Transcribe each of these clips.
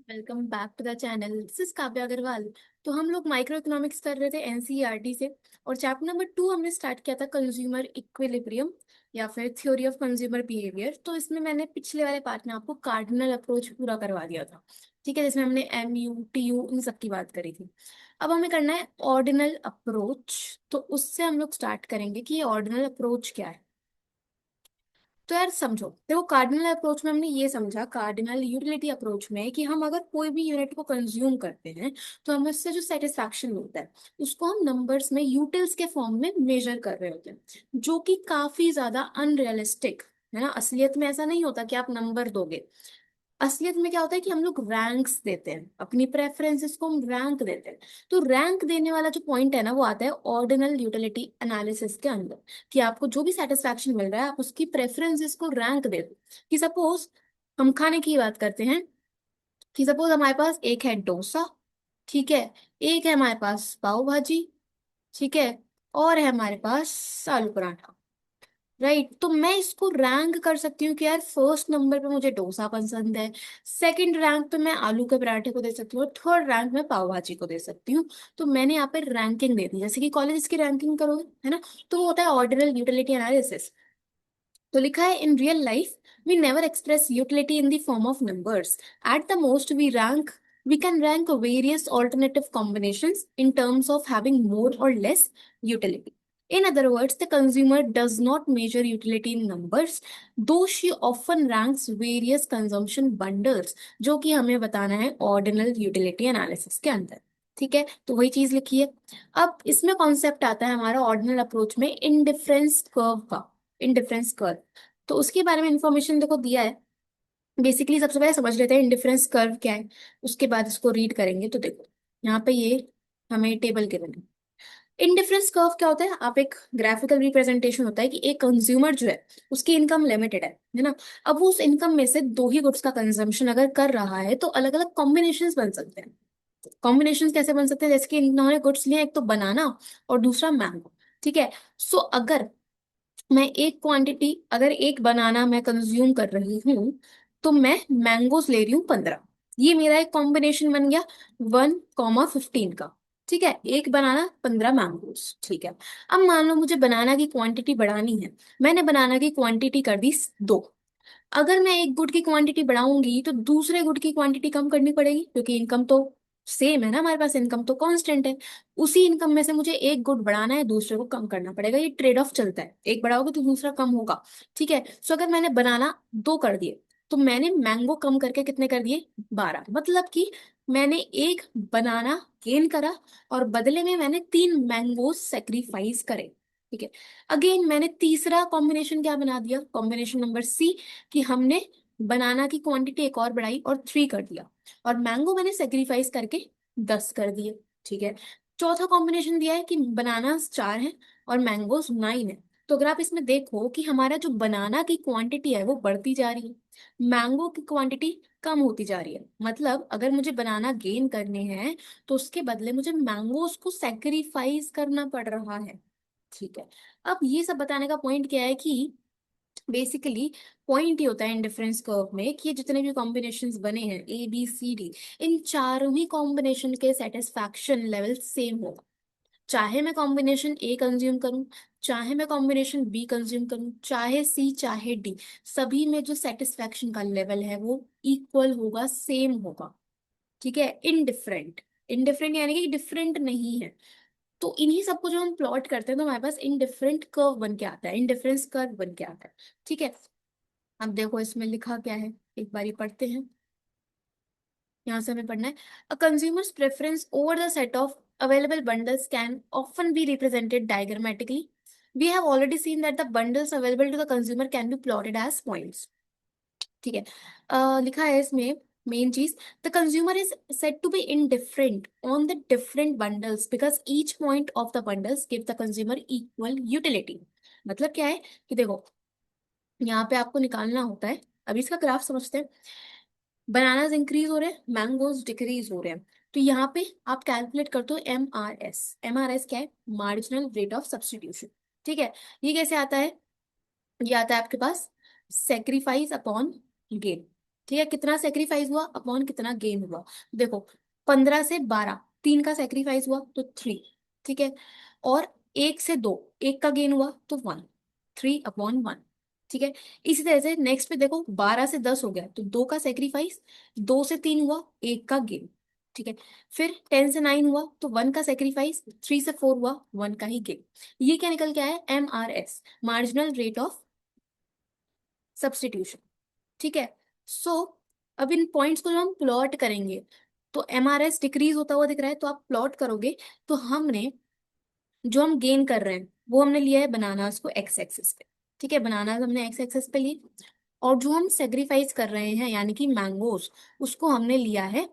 Welcome back to the channel. This is Kavya Agarwal. तो हम लोग माइक्रो इकोनॉमिक्स कर रहे थे एनसीईआरटी से। और चैप्टर नंबर 2 हमने स्टार्ट किया था कंज्यूमर इक्विलिब्रियम या फिर थ्योरी ऑफ कंज्यूमर बिहेवियर। तो इसमें मैंने पिछले वाले पार्ट में आपको कार्डिनल अप्रोच पूरा करवा दिया था। ठीक है, जिसमें हमने एम यू टी यू इन सब की बात करी थी। अब हमें करना है ऑर्डिनल अप्रोच। तो उससे हम लोग स्टार्ट करेंगे कि ये ऑर्डिनल अप्रोच क्या है। तो यार समझो, देखो कार्डिनल अप्रोच में हमने ये समझा, कार्डिनल यूटिलिटी अप्रोच में, कि हम अगर कोई भी यूनिट को कंज्यूम करते हैं तो हमें उससे जो सेटिस्फैक्शन मिलता है उसको हम नंबर्स में यूटिल्स के फॉर्म में मेजर कर रहे होते हैं, जो कि काफी ज्यादा अनरियलिस्टिक है ना। असलियत में ऐसा नहीं होता कि आप नंबर दोगे। असलियत में क्या होता है कि हम लोग रैंक्स देते हैं, अपनी प्रेफरेंसेस को हम रैंक देते हैं। तो रैंक देने वाला जो पॉइंट है ना, वो आता है ऑर्डिनल यूटिलिटी एनालिसिस के अंदर। कि आपको जो भी सेटिस्फैक्शन मिल रहा है आप उसकी प्रेफरेंसेस को रैंक दे दो। कि सपोज हम खाने की बात करते हैं, कि सपोज हमारे पास एक है डोसा, ठीक है, एक है हमारे पास पाव भाजी, ठीक है, और है हमारे पास आलू पराठा। राइट, तो मैं इसको रैंक कर सकती हूँ कि यार फर्स्ट नंबर पे मुझे डोसा पसंद है, सेकंड रैंक पे मैं आलू के पराठे को दे सकती हूँ, और थर्ड रैंक में पाव भाजी को दे सकती हूँ। तो मैंने यहाँ पे रैंकिंग दे दी, जैसे कि कॉलेज की रैंकिंग करोगे, है ना। तो वो होता है ऑर्डिनल यूटिलिटी एनालिसिस। तो लिखा है in real life we never express utility in the form of numbers. At the most we can rank various alternative combinations in terms of having more or less utility. In other words, the consumer does not measure utility in numbers, though she often ranks various consumption bundles, जो कि हमें बताना है ordinal utility analysis के अंदर। ठीक है, तो वही चीज लिखी है। अब इसमें कॉन्सेप्ट आता है हमारा ऑर्डिनल अप्रोच में इंडिफरेंस कर्व का। इंडिफरेंस कर्व, तो उसके बारे में इंफॉर्मेशन देखो दिया है। बेसिकली सबसे पहले समझ लेते हैं इंडिफरेंस कर्व क्या है, उसके बाद इसको रीड करेंगे। तो देखो यहाँ पे ये हमें टेबल गिवन है। इंडिफरेंस कर्व क्या होता है, आप एक ग्राफिकल रिप्रेजेंटेशन होता है कि एक कंज्यूमर जो है उसकी इनकम लिमिटेड है ना। अब वो उस इनकम में से दो ही गुड्स का कंजम्पशन अगर कर रहा है तो अलग अलग कॉम्बिनेशंस बन सकते हैं। कॉम्बिनेशंस कैसे बन सकते हैं, जैसे कि इन्होंने गुड्स लिए, एक तो बनाना और दूसरा मैंगो। ठीक है, सो अगर मैं एक क्वांटिटी, अगर एक बनाना मैं कंज्यूम कर रही हूँ तो मैं मैंगोस ले रही हूँ 15। ये मेरा एक कॉम्बिनेशन बन गया 1,15 का। ठीक है, एक बनाना 15 मैंगोस। ठीक है, अब मान लो मुझे बनाना की क्वांटिटी बढ़ानी है। मैंने बनाना की क्वांटिटी कर दी 2। अगर मैं एक गुड की क्वांटिटी बढ़ाऊंगी तो दूसरे गुड की क्वांटिटी कम करनी पड़ेगी, क्योंकि इनकम तो सेम है ना, हमारे पास इनकम तो कांस्टेंट है। उसी इनकम में से मुझे एक गुड बढ़ाना है, दूसरे को कम करना पड़ेगा। ये ट्रेड ऑफ चलता है, एक बढ़ाओगे तो दूसरा कम होगा। ठीक है, सो अगर मैंने बनाना 2 कर दिए तो मैंने मैंगो कम करके कितने कर दिए, 12। मतलब कि मैंने एक बनाना गेन करा और बदले में मैंने 3 मैंगो सेक्रीफाइस करे। ठीक है, अगेन मैंने तीसरा कॉम्बिनेशन क्या बना दिया, कॉम्बिनेशन नंबर सी, कि हमने बनाना की क्वांटिटी एक और बढ़ाई और 3 कर दिया, और मैंगो मैंने सेक्रीफाइस करके 10 कर दिए। ठीक है, चौथा कॉम्बिनेशन दिया है कि बनाना 4 है और मैंगोस 9 है। तो अगर आप इसमें देखो कि हमारा जो बनाना की क्वांटिटी है वो बढ़ती जा रही है, मैंगो की क्वांटिटी कम होती जा रही है। मतलब अगर मुझे बनाना गेन करने हैं तो उसके बदले मुझे मैंगोस को सेक्रीफाइस करना पड़ रहा है। ठीक है, अब ये सब बताने का पॉइंट क्या है कि बेसिकली पॉइंट ये होता है इंडिफरेंस कर्व में कि ये जितने भी कॉम्बिनेशंस बने हैं ए बी सी डी, इन चारों ही कॉम्बिनेशन के सेटिस्फैक्शन लेवल सेम होगा। चाहे मैं कॉम्बिनेशन ए कंज्यूम करूं, चाहे मैं कॉम्बिनेशन बी कंज्यूम करूं, चाहे सी चाहे डी, सभी में जो सेटिस्फैक्शन का लेवल है वो इक्वल होगा, सेम होगा। ठीक है, इनडिफरेंट। इनडिफरेंट यानी कि डिफरेंट नहीं है। तो इन्हीं सबको जो हम प्लॉट करते हैं तो हमारे पास इनडिफरेंट कर्व बन के आता है, इंडिफरेंस कर्व बन के आता है। ठीक है, अब देखो इसमें लिखा क्या है, एक बारी पढ़ते हैं। यहाँ से हमें पढ़ना है, a consumer's preference over the set of available bundles can often be represented diagrammatically. We have already seen that the bundles available to the consumer can be plotted as points. ठीक है, लिखा है इसमें मेन चीज, the consumer is said to be indifferent on the different bundles because each point of the bundles give the consumer equal utility. मतलब क्या है कि देखो, यहाँ पे आपको निकालना होता है। अभी इसका ग्राफ समझते हैं। बनानास इंक्रीज हो रहे हैं, मैंगोज डिक्रीज हो रहे हैं। तो यहाँ पे आप कैलकुलेट करते हो MRS। MRS क्या है, मार्जिनल रेट ऑफ सब्स्टिट्यूशन। ठीक है, ये कैसे आता है, ये आता है आपके पास सेक्रीफाइस अपॉन गेन। ठीक है, कितना सेक्रीफाइस हुआ अपॉन कितना गेन हुआ। देखो 15 से 12, 3 का सेक्रीफाइस हुआ तो 3। ठीक है, और 1 से 2, 1 का गेन हुआ तो 1, 3/1। ठीक है, इसी तरह से नेक्स्ट पे देखो 12 से 10 हो गया तो 2 का सेक्रीफाइस, 2 से 3 हुआ, 1 का गेन। ठीक है, फिर 10 से 9 हुआ तो 1 का सेक्रीफाइस, 3 से 4 हुआ, 1 का ही गेन। ये क्या निकल के आया, MRS, marginal rate of substitution. ठीक है, सो अब इन पॉइंट्स को जब हम प्लॉट करेंगे तो MRS डिक्रीज होता हुआ दिख रहा है, तो आप प्लॉट करोगे तो हमने जो हम गेन कर रहे हैं वो हमने लिया है बनानास को एक्स एक्सिस पे। ठीक है, बनानास हमने एक्स एक्सिस पे लिए, और जो हम सेक्रीफाइस कर रहे हैं यानी कि मैंगोज, उसको हमने लिया है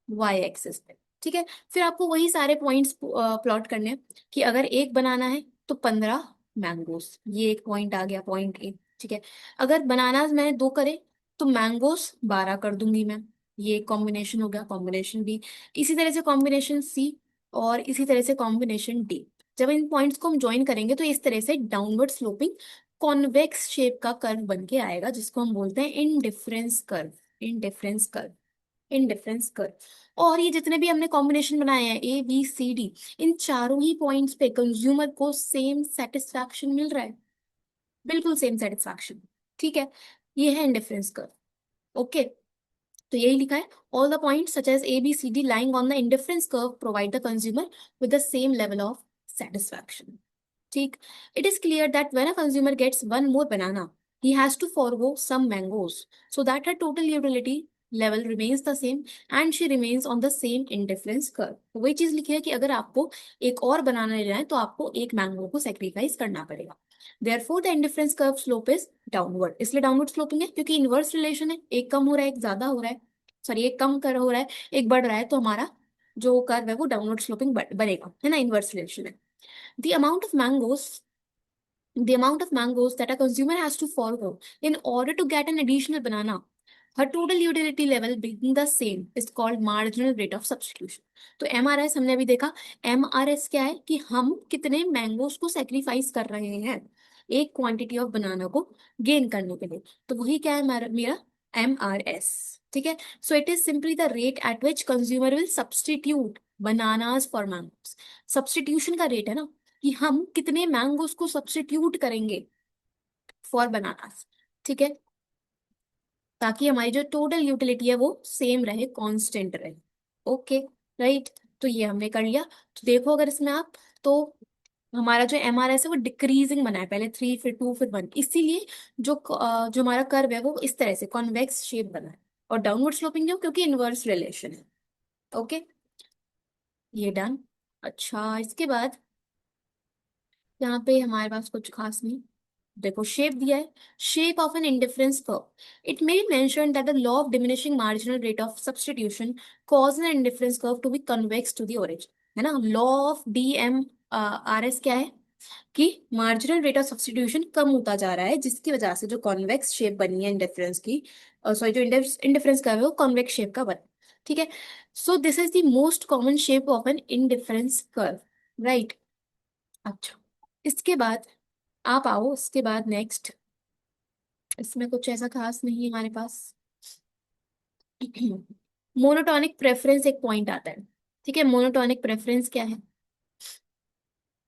वाई एक्सिस पे। ठीक है, फिर आपको वही सारे पॉइंट्स प्लॉट करने हैं कि अगर एक बनाना है तो 15 मैंगोज, ये एक पॉइंट आ गया, पॉइंट A। ठीक है, अगर बनानास मैंने 2 करे तो मैंगोज 12 कर दूंगी मैं, ये एक कॉम्बिनेशन हो गया, कॉम्बिनेशन B। इसी तरह से कॉम्बिनेशन C, और इसी तरह से कॉम्बिनेशन D। जब इन पॉइंट्स को हम ज्वाइन करेंगे तो इस तरह से डाउनवर्ड स्लोपिंग कॉन्वेक्स शेप का कर्व बन के आएगा, जिसको हम बोलते हैं indifference curve. Indifference curve, indifference curve. और ये जितने भी हमने कॉम्बिनेशन बनाए हैं ABCD, इन चारों ही पॉइंट्स पे कंज्यूमर को सेम सेटिस्फैक्शन मिल रहा है, बिल्कुल सेम सेटिस्फैक्शन। ठीक है, ये है इंडिफरेंस कर्व। ओके, तो यही लिखा है, all the points such as ABCD lying on the indifference curve provide the consumer with the same level of satisfaction. ठीक, it is clear that when a consumer gets one more banana, he has to forego some mangoes so that her total utility level remains the same and she remains on the same indifference curve। तो वही चीज लिखी है कि अगर आपको एक और बनाना लेना है तो आपको एक मैंगो को सेक्रीफाइस करना पड़ेगा। therefore the indifference curve slope is downward, इसलिए डाउनवर्ड स्लोपिंग है क्योंकि इनवर्स रिलेशन है, एक कम हो रहा है एक ज्यादा हो रहा है, सॉरी एक कम कर हो रहा है एक बढ़ रहा है, तो हमारा जो कर्व है वो डाउनवर्ड स्लोपिंग बनेगा, है ना, इनवर्स रिलेशन है। The amount of mangoes, the amount of mangoes that a consumer has to forego in order to get an additional banana, her total utility level being the same, is called marginal rate of substitution। तो MRS हमने अभी देखा, MRS क्या है कि हम कितने mangoes को सेक्रीफाइस कर रहे हैं एक क्वांटिटी ऑफ बनाना को गेन करने के लिए, तो वही क्या है मेरा MRS। ठीक है, so it is simply the rate at which consumer will substitute bananas for mangoes. Substitution का रेट है ना, कि हम कितने मैंगोज को सब्स्टिट्यूट करेंगे फॉर बनानास। ठीक है, ताकि हमारी जो टोटल यूटिलिटी है वो सेम रहे, कांस्टेंट रहे। ओके, राइट, तो ये हमने कर लिया। तो देखो अगर इसमें आप, तो हमारा जो MRS है वो डिक्रीजिंग बना है, पहले 3 फिर 2 फिर 1, इसीलिए जो हमारा कर्व है वो इस तरह से कॉन्वेक्स शेप बना है। और डाउनवर्ड स्लोपिंग क्यों, क्योंकि इनवर्स रिलेशन है। ओके, ये डन। अच्छा, इसके बाद यहाँ पे हमारे पास कुछ खास नहीं, देखो शेप दिया है, shape of an indifference curve. It may be mentioned that the law of diminishing marginal rate of substitution causes an indifference curve to be convex to the origin. है ना, लॉ ऑफ DMRS क्या है कि marginal rate of substitution कम होता जा रहा है, जिसकी वजह से जो कॉन्वेक्स शेप बनी है इंडिफरेंस की, सॉरी जो इंडिफरेंस कर्व है वो कॉन्वेक्स शेप का बना। ठीक है, so this is the most common shape of an indifference curve, right. अच्छा, इसके बाद आप आओ, इसके बाद नेक्स्ट, इसमें कुछ ऐसा खास नहीं है हमारे पास। मोनोटोनिक प्रेफरेंस एक पॉइंट आता है। ठीक है, मोनोटोनिक प्रेफरेंस क्या है,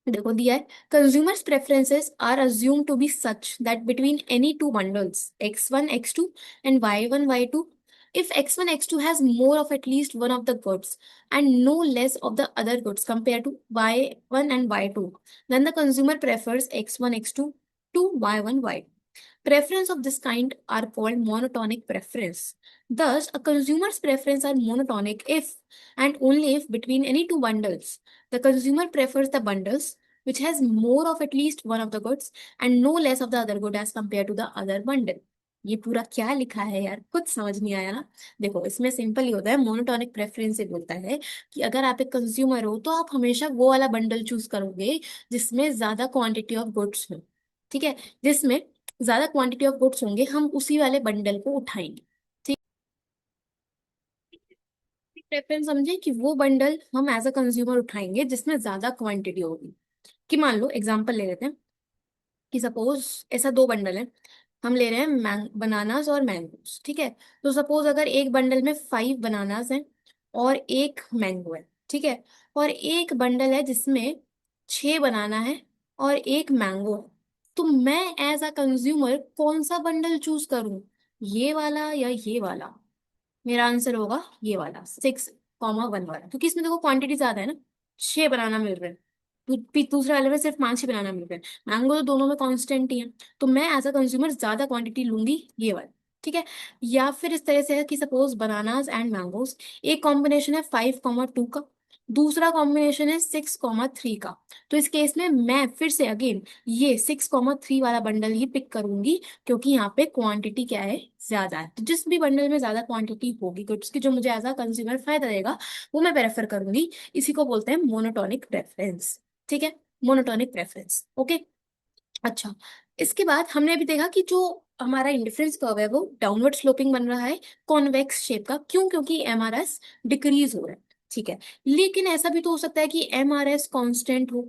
देखो दिया है, consumers preferences are assume to be such that between any two bundles X1 X2 and Y1 Y2, if X1 X2 has more of at least one of the goods and no less of the other goods compared to Y1 and Y2, then the consumer prefers X1 X2 to Y1 Y2। Preference of this kind are called monotonic preference. Thus, a consumer's preference are monotonic if and only if between any two bundles, the consumer prefers the bundles which has more of at least one of the goods and no less of the other good as compared to the other bundle। ये पूरा क्या लिखा है यार, कुछ समझ नहीं आया ना। देखो इसमें सिंपल ही होता है, मोनोटोनिक प्रेफरेंस से बोलता है कि अगर आप एक कंज्यूमर हो तो आप हमेशा वो वाला बंडल चूज करोगे जिसमें ज्यादा क्वांटिटी ऑफ गुड्स हो। ठीक है, जिसमें ज्यादा क्वांटिटी ऑफ गुड्स होंगे हम उसी वाले बंडल को उठाएंगे। ठीक, प्रेफरेंस समझे कि वो बंडल हम एज अ कंज्यूमर उठाएंगे जिसमें ज्यादा क्वांटिटी होगी। कि मान लो एग्जांपल ले लेते हैं कि सपोज ऐसा 2 बंडल है, हम ले रहे हैं बनानास और मैंगोस, ठीक है। तो सपोज अगर एक बंडल में 5 बनानास हैं और एक मैंगो है, ठीक है, और एक बंडल है जिसमें 6 बनाना है और एक मैंगो है, तो मैं एज अ कंज्यूमर कौन सा बंडल चूज करूं, ये वाला या ये वाला? मेरा आंसर होगा ये वाला 6,1 वाला, क्योंकि इसमें देखो क्वांटिटी ज्यादा है ना, 6 बनाना मिल रहे हैं। फिर दूसरे वाले में सिर्फ 5 ही बनाना मिल रहे हैं, मैंगो तो दोनों में कांस्टेंट ही है। तो मैं एज अ कंज्यूमर ज्यादा क्वांटिटी लूंगी ये वाला, ठीक है। या फिर इस तरह से है कि सपोज बनानास एंड मैंगोज, एक कॉम्बिनेशन है 5,2 का, दूसरा कॉम्बिनेशन है 6,3 का। तो इस केस में मैं फिर से अगेन ये 6,3 वाला बंडल ही पिक करूंगी, क्योंकि यहाँ पे क्वांटिटी क्या है, ज्यादा है। तो जिस भी बंडल में ज्यादा क्वांटिटी होगी गुड्स की, जो मुझे एज अ कंज्यूमर फायदा देगा, वो मैं प्रेफर करूंगी। इसी को बोलते हैं मोनोटोनिक प्रेफरेंस, ठीक है, मोनोटोनिक प्रेफरेंस, ओके। अच्छा, इसके बाद हमने अभी देखा कि जो हमारा इंडिफरेंस कर्व है वो डाउनवर्ड स्लोपिंग बन रहा है, कॉन्वेक्स शेप का, क्यों? क्योंकि एमआरएस डिक्रीज हो रहा है, ठीक है। लेकिन ऐसा भी तो हो सकता है कि एमआरएस कांस्टेंट हो।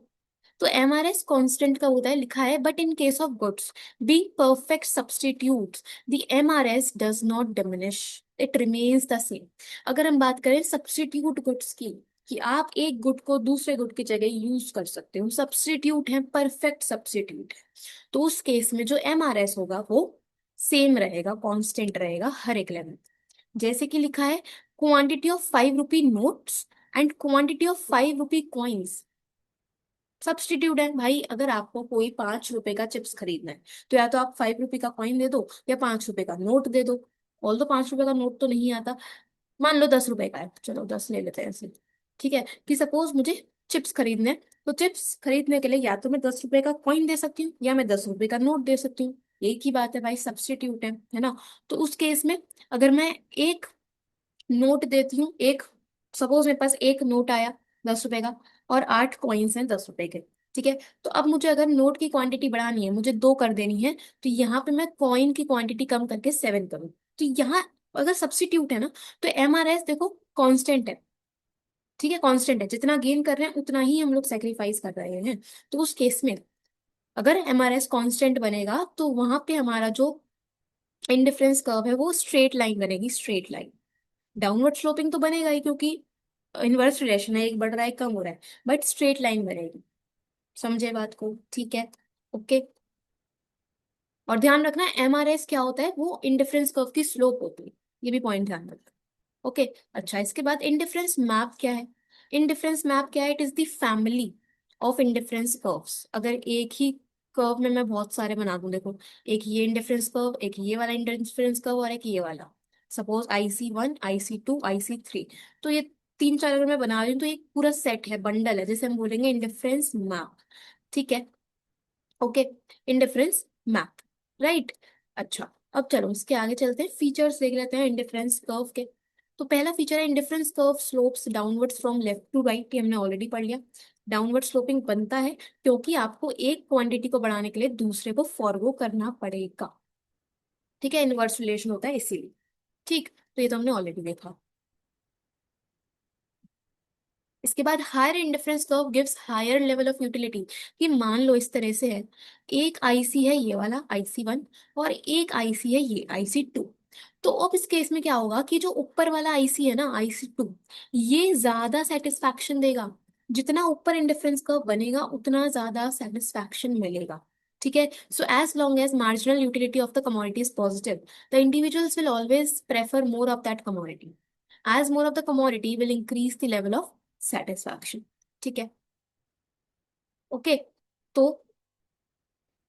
तो एमआरएस कांस्टेंट का होता है, लिखा है, but in case of goods being perfect substitutes the MRS does not diminish, it remains the same. अगर हम बात करें सब्स्टिट्यूट गुड्स की, कि आप एक गुड को दूसरे गुड की जगह यूज कर सकते हो, सब्स्टिट्यूट है, परफेक्ट सब्स्टिट्यूट है, तो उस केस में जो एमआरएस होगा वो सेम रहेगा, कांस्टेंट रहेगा हर एक लेवल। जैसे कि लिखा है, quantity of 5 rupee notes and quantity of 5 rupee coins substitute है भाई। अगर आपको कोई 5 रुपए का चिप्स खरीदना है, तो या तो आप 5 रुपए का कॉइन दे दो या 5 रुपए का नोट दे दो। ऑल तो 5 रुपए का नोट तो नहीं आता। मान लो 10 रुपए का है, चलो 10 ले लेते हैं ऐसे, ठीक है। कि सपोज मुझे चिप्स खरीदने हैं, तो चिप्स खरीदने के लिए या तो मैं 10 रुपए का कॉइन दे सकती हूँ या मैं 10 रुपए का नोट दे सकती हूँ। एक ही बात है भाई, सब्स्टिट्यूट है ना। तो उस केस में अगर मैं एक नोट देती हूँ, एक, सपोज मेरे पास एक नोट आया 10 रुपए का और 8 कॉइन्स हैं 10 रुपए के, ठीक है। तो अब मुझे अगर नोट की क्वांटिटी बढ़ानी है, मुझे 2 कर देनी है, तो यहाँ पे मैं कॉइन की क्वांटिटी कम करके 7 करूँ। तो यहाँ अगर सब्स्टिट्यूट है ना, तो एमआरएस देखो कांस्टेंट है, ठीक है, कांस्टेंट है, जितना गेन कर रहे हैं उतना ही हम लोग सेक्रीफाइस कर रहे हैं। तो उस केस में अगर एमआरएस कांस्टेंट बनेगा, तो वहां पे हमारा जो इंडिफरेंस कर्व है वो स्ट्रेट लाइन बनेगी, स्ट्रेट लाइन। डाउनवर्ड स्लोपिंग तो बनेगा ही, क्योंकि इनवर्स रिलेशन है, एक बढ़ रहा है एक कम हो रहा है, बट स्ट्रेट लाइन बनेगी। समझे बात को? ठीक है, ओके। और ध्यान रखना, एमआरएस क्या होता है, वो इंडिफरेंस कर्व की स्लोप होती है, ये भी पॉइंट ध्यान रखना, ओके। अच्छा, इसके बाद इंडिफरेंस मैप क्या है? इंडिफरेंस मैप क्या है? It is the family of indifference curves. अगर एक ही कर्व में मैं बहुत सारे बना दूं, देखो, एक ये इंडिफरेंस कर्व, एक ये वाला इंडिफरेंस कर्व और एक ये वाला, सपोज IC1, IC2, IC3, तो ये 3-4 अगर मैं बना रही हूँ, तो एक पूरा सेट है, बंडल है, जिसे हम बोलेंगे इंडिफरेंस मैप, ठीक है, ओके। Indifference map, right. अच्छा, अब चलो इसके आगे चलते हैं, फीचर्स देख लेते हैं इंडिफरेंस कर्व के। तो पहला फीचर है indifference curve slopes downwards from left to right, ये हमने ऑलरेडी पढ़ लिया। डाउनवर्ड स्लोपिंग बनता है क्योंकि आपको एक क्वांटिटी को बढ़ाने के लिए दूसरे को फॉरगो करना पड़ेगा, ठीक है, इनवर्स रिलेशन होता है इसीलिए, ठीक। तो ये तो हमने ऑलरेडी देखा। इसके बाद higher indifference curve gives higher level of utility. कि मान लो इस तरह से है, एक आईसी है ये वाला IC1 और एक आईसी है ये IC2। तो अब इस केस में क्या होगा कि जो ऊपर वाला आईसी है ना, IC2, ये ज्यादा सेटिस्फैक्शन देगा। जितना ऊपर इंडिफरेंस कर्व बनेगा उतना ज्यादा सेटिस्फैक्शन मिलेगा, ठीक है। So as long as marginal utility of the commodity is positive, the individuals will always prefer more of that commodity, as more of the commodity will increase the level of satisfaction, ठीक है, okay. तो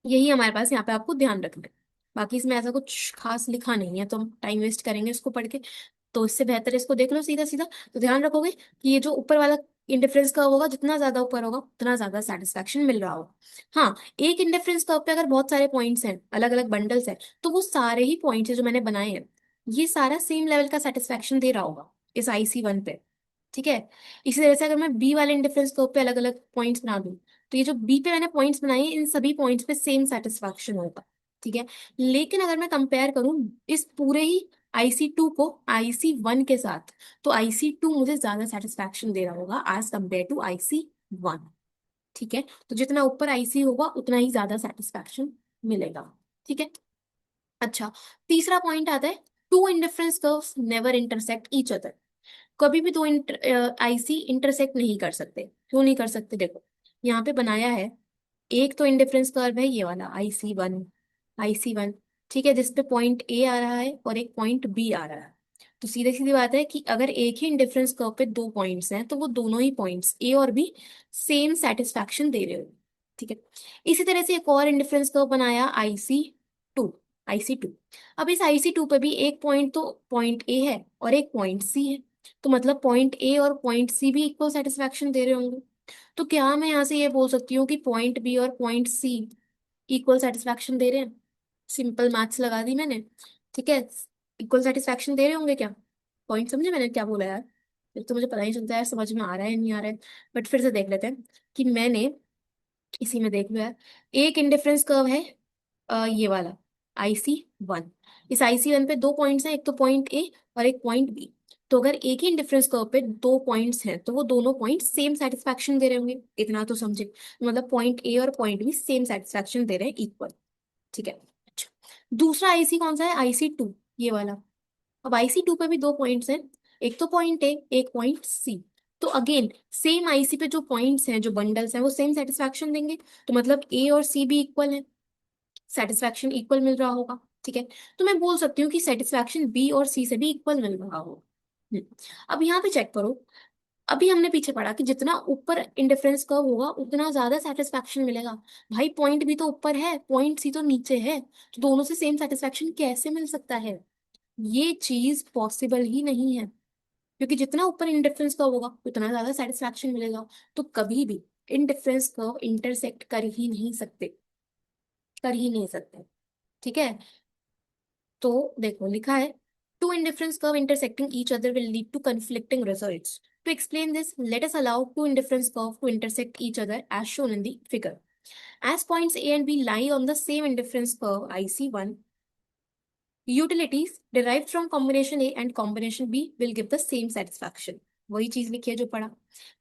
यही हमारे पास यहाँ पे आपको ध्यान रखना है। बाकी इसमें ऐसा कुछ खास लिखा नहीं है, तो हम टाइम वेस्ट करेंगे इसको पढ़ के, तो इससे बेहतर है इसको देख लो सीधा सीधा। तो ध्यान रखोगे कि ये जो ऊपर वाला इंडिफरेंस कर्व होगा, जितना ज्यादा ऊपर होगा उतना ज्यादा सेटिस्फैक्शन मिल रहा होगा। हाँ, एक इंडिफरेंस कर्व पे अगर बहुत सारे पॉइंट्स हैं, अलग अलग बंडल्स हैं, तो वो सारे ही पॉइंट्स जो मैंने बनाए हैं, ये सारा सेम लेवल का सेटिस्फैक्शन दे रहा होगा इस IC1 पे, ठीक है। इसी तरह से अगर मैं बी वाले इंडिफरेंस कर्व पे अलग अलग पॉइंट्स बना दूं, तो ये जो बी पे मैंने पॉइंट्स बनाए हैं, इन सभी पॉइंट्स पे सेम सेटिस्फैक्शन होगा, ठीक है। लेकिन अगर मैं कंपेयर करूं इस पूरे ही IC2 को IC1 के साथ, तो IC2 मुझे ज्यादा सेटिस्फैक्शन दे रहा होगा एज कम्पेयर टू IC1, ठीक है। तो जितना ऊपर IC होगा उतना ही ज्यादा सेटिस्फैक्शन मिलेगा, ठीक है। अच्छा, तीसरा पॉइंट आता है, two indifference curves never intersect each other. कभी भी दो आईसी इंटरसेक्ट नहीं कर सकते। क्यों नहीं कर सकते? देखो, यहाँ पे बनाया है, एक तो इंडिफरेंस कर्व है ये वाला IC1, IC1, ठीक है, जिसपे पॉइंट ए आ रहा है और एक पॉइंट बी आ रहा है। तो सीधी सीधी बात है कि अगर एक ही इंडिफरेंस कर्व पे दो पॉइंट्स हैं तो वो दोनों ही पॉइंट्स ए और बी सेम सेटिस्फैक्शन दे रहे हो, ठीक है। इसी तरह से एक और इंडिफरेंस कर्व बनाया IC2, IC2। अब इस IC2 पे भी एक पॉइंट तो पॉइंट ए है और एक पॉइंट सी है, तो मतलब पॉइंट ए और पॉइंट सी भी इक्वल सेटिस्फैक्शन दे रहे होंगे। तो क्या मैं यहाँ से ये बोल सकती हूँ कि पॉइंट बी और पॉइंट सी इक्वल सेटिस्फैक्शन दे रहे हैं? सिंपल मैथ्स लगा दी मैंने, ठीक है। इक्वल सेटिस्फैक्शन दे रहे होंगे क्या? पॉइंट समझे मैंने क्या बोला यार? फिर तो मुझे पता नहीं चलता है समझ में आ रहा है नहीं आ रहा है। बट फिर से देख लेते हैं कि मैंने इसी में देख लिया है। एक इंडिफरेंस कर्व है, ये वाला IC1। इस IC1 पे दो पॉइंट्स हैं, एक तो पॉइंट ए और एक पॉइंट बी। तो अगर एक ही इंडिफरेंस कर्व पे दो पॉइंट्स हैं तो वो दोनों पॉइंट सेम सेटिस्फैक्शन दे रहे होंगे, इतना तो समझे। मतलब पॉइंट ए और पॉइंट बी सेम सेटिस्फैक्शन दे रहे हैं, इक्वल, ठीक है। अच्छा, दूसरा आईसी कौन सा है? IC2, ये वाला। अब IC2 पे भी दो पॉइंट्स हैं, एक तो पॉइंट ए, एक पॉइंट सी। तो अगेन सेम आईसी पे जो पॉइंट्स हैं, जो बंडल्स हैं, वो सेम सेटिस्फैक्शन देंगे। तो मतलब ए और सी भी इक्वल है, सेटिस्फैक्शन इक्वल मिल रहा होगा, ठीक है। तो मैं बोल सकती हूँ कि सेटिस्फैक्शन बी और सी से भी इक्वल मिल रहा होगा। हम्म। अब यहाँ पे चेक करो, अभी हमने पीछे पढ़ा कि जितना ऊपर इंडिफरेंस कर्व होगा उतना ज्यादा सेटिस्फैक्शन मिलेगा। भाई पॉइंट भी तो ऊपर है, पॉइंट सी तो नीचे है, तो दोनों से सेम सेटिस्फैक्शन कैसे मिल सकता है? ये चीज पॉसिबल ही नहीं है, क्योंकि जितना ऊपर इंडिफरेंस कर्व होगा उतना ज्यादा सेटिस्फैक्शन मिलेगा। तो कभी भी इंडिफरेंस कर्व इंटरसेक्ट कर ही नहीं सकते, कर ही नहीं सकते, ठीक है। तो देखो लिखा है, two indifference curve intersecting each other will lead to conflicting results. To explain this, let us allow two indifference curve to intersect each other as shown in the figure. As points A and B lie on the same indifference curve IC1, utilities derived from combination A and combination B will give the same satisfaction. वही चीज लिखी है जो पढ़ा।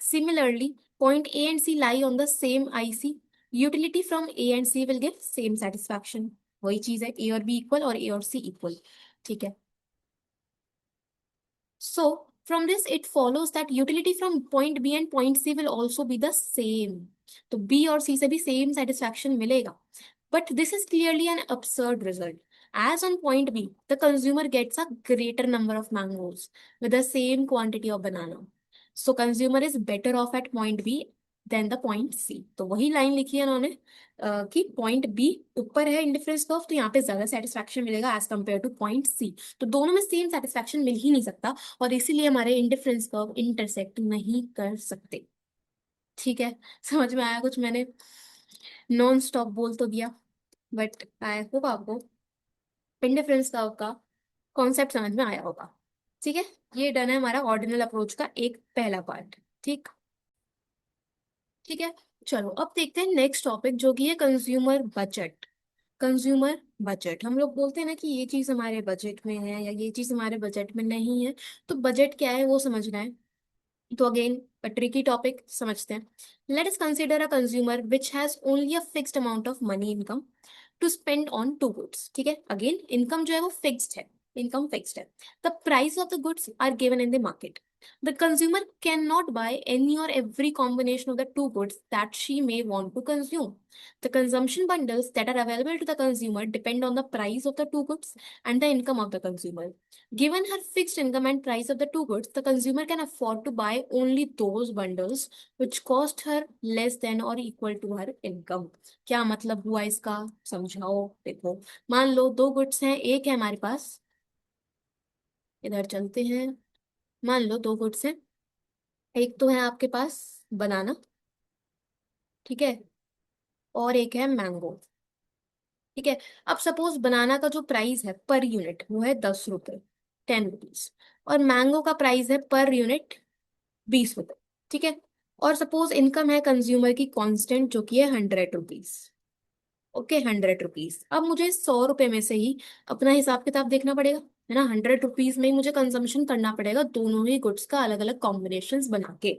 Similarly, point A and C lie on the same IC. Utility from A and C will give same satisfaction. वही चीज है, A और B इक्वल और A और C इक्वल, ठीक है। So, from this, it follows that utility from point B and point C will also be the same. तो B और C से भी same satisfaction मिलेगा. But this is clearly an absurd result. As on point B, the consumer gets a greater number of mangoes with the same quantity of banana. So, consumer is better off at point B than the point C. तो वही line लिखी है उन्होंने, कि point B ऊपर है indifference curve, तो यहाँ पे ज्यादा सेटिस्फैक्शन मिलेगा as compare to point C. तो दोनों में सेम सेटिस्फैक्शन मिल ही नहीं सकता, और इसीलिए हमारे इंडिफरेंस कर्व इंटरसेक्ट नहीं कर सकते, ठीक है। समझ में आया कुछ? मैंने नॉन स्टॉप बोल तो दिया, बट आई होप आपको इंडिफरेंस कर्व का कॉन्सेप्ट समझ में आया होगा, ठीक है। ये डन है हमारा ऑर्डिनल अप्रोच का एक पहला पार्ट, ठीक, ठीक है। चलो अब देखते हैं नेक्स्ट टॉपिक, जो कि है कंज्यूमर बजट। कंज्यूमर बजट, हम लोग बोलते हैं ना कि ये चीज हमारे बजट में है या ये चीज हमारे बजट में नहीं है। तो बजट क्या है वो समझना है। तो अगेन a tricky टॉपिक, समझते हैं। Let us consider a consumer which has only a fixed amount of money income to spend on two goods, ठीक है। अगेन इनकम जो है वो फिक्स्ड है, इनकम फिक्स्ड है। The price of the goods are given in the market. The consumer cannot buy any or every combination of the two goods that she may want to consume. The consumption bundles that are available to the consumer depend on the price of the two goods and the income of the consumer. Given her fixed income and price of the two goods, the consumer can afford to buy only those bundles which cost her less than or equal to her income. क्या मतलब हुआ इसका? समझाओ। देखो, मान लो दो goods हैं, एक है हमारे पास, इधर चलते हैं। मान लो दो गुड्स हैं, एक तो है आपके पास बनाना, ठीक है, और एक है मैंगो, ठीक है। अब सपोज बनाना का जो प्राइस है पर यूनिट वो है 10 रुपए, 10 रुपीज, और मैंगो का प्राइस है पर यूनिट 20 रुपए, ठीक है। और सपोज इनकम है कंज्यूमर की कांस्टेंट जो कि है 100 रुपीज, ओके, 100 रुपीज। अब मुझे 100 रुपए में से ही अपना हिसाब किताब देखना पड़ेगा। है ना। 100 रुपीज में ही मुझे कंजम्पशन करना पड़ेगा दोनों ही गुड्स का अलग अलग कॉम्बिनेशन बना के,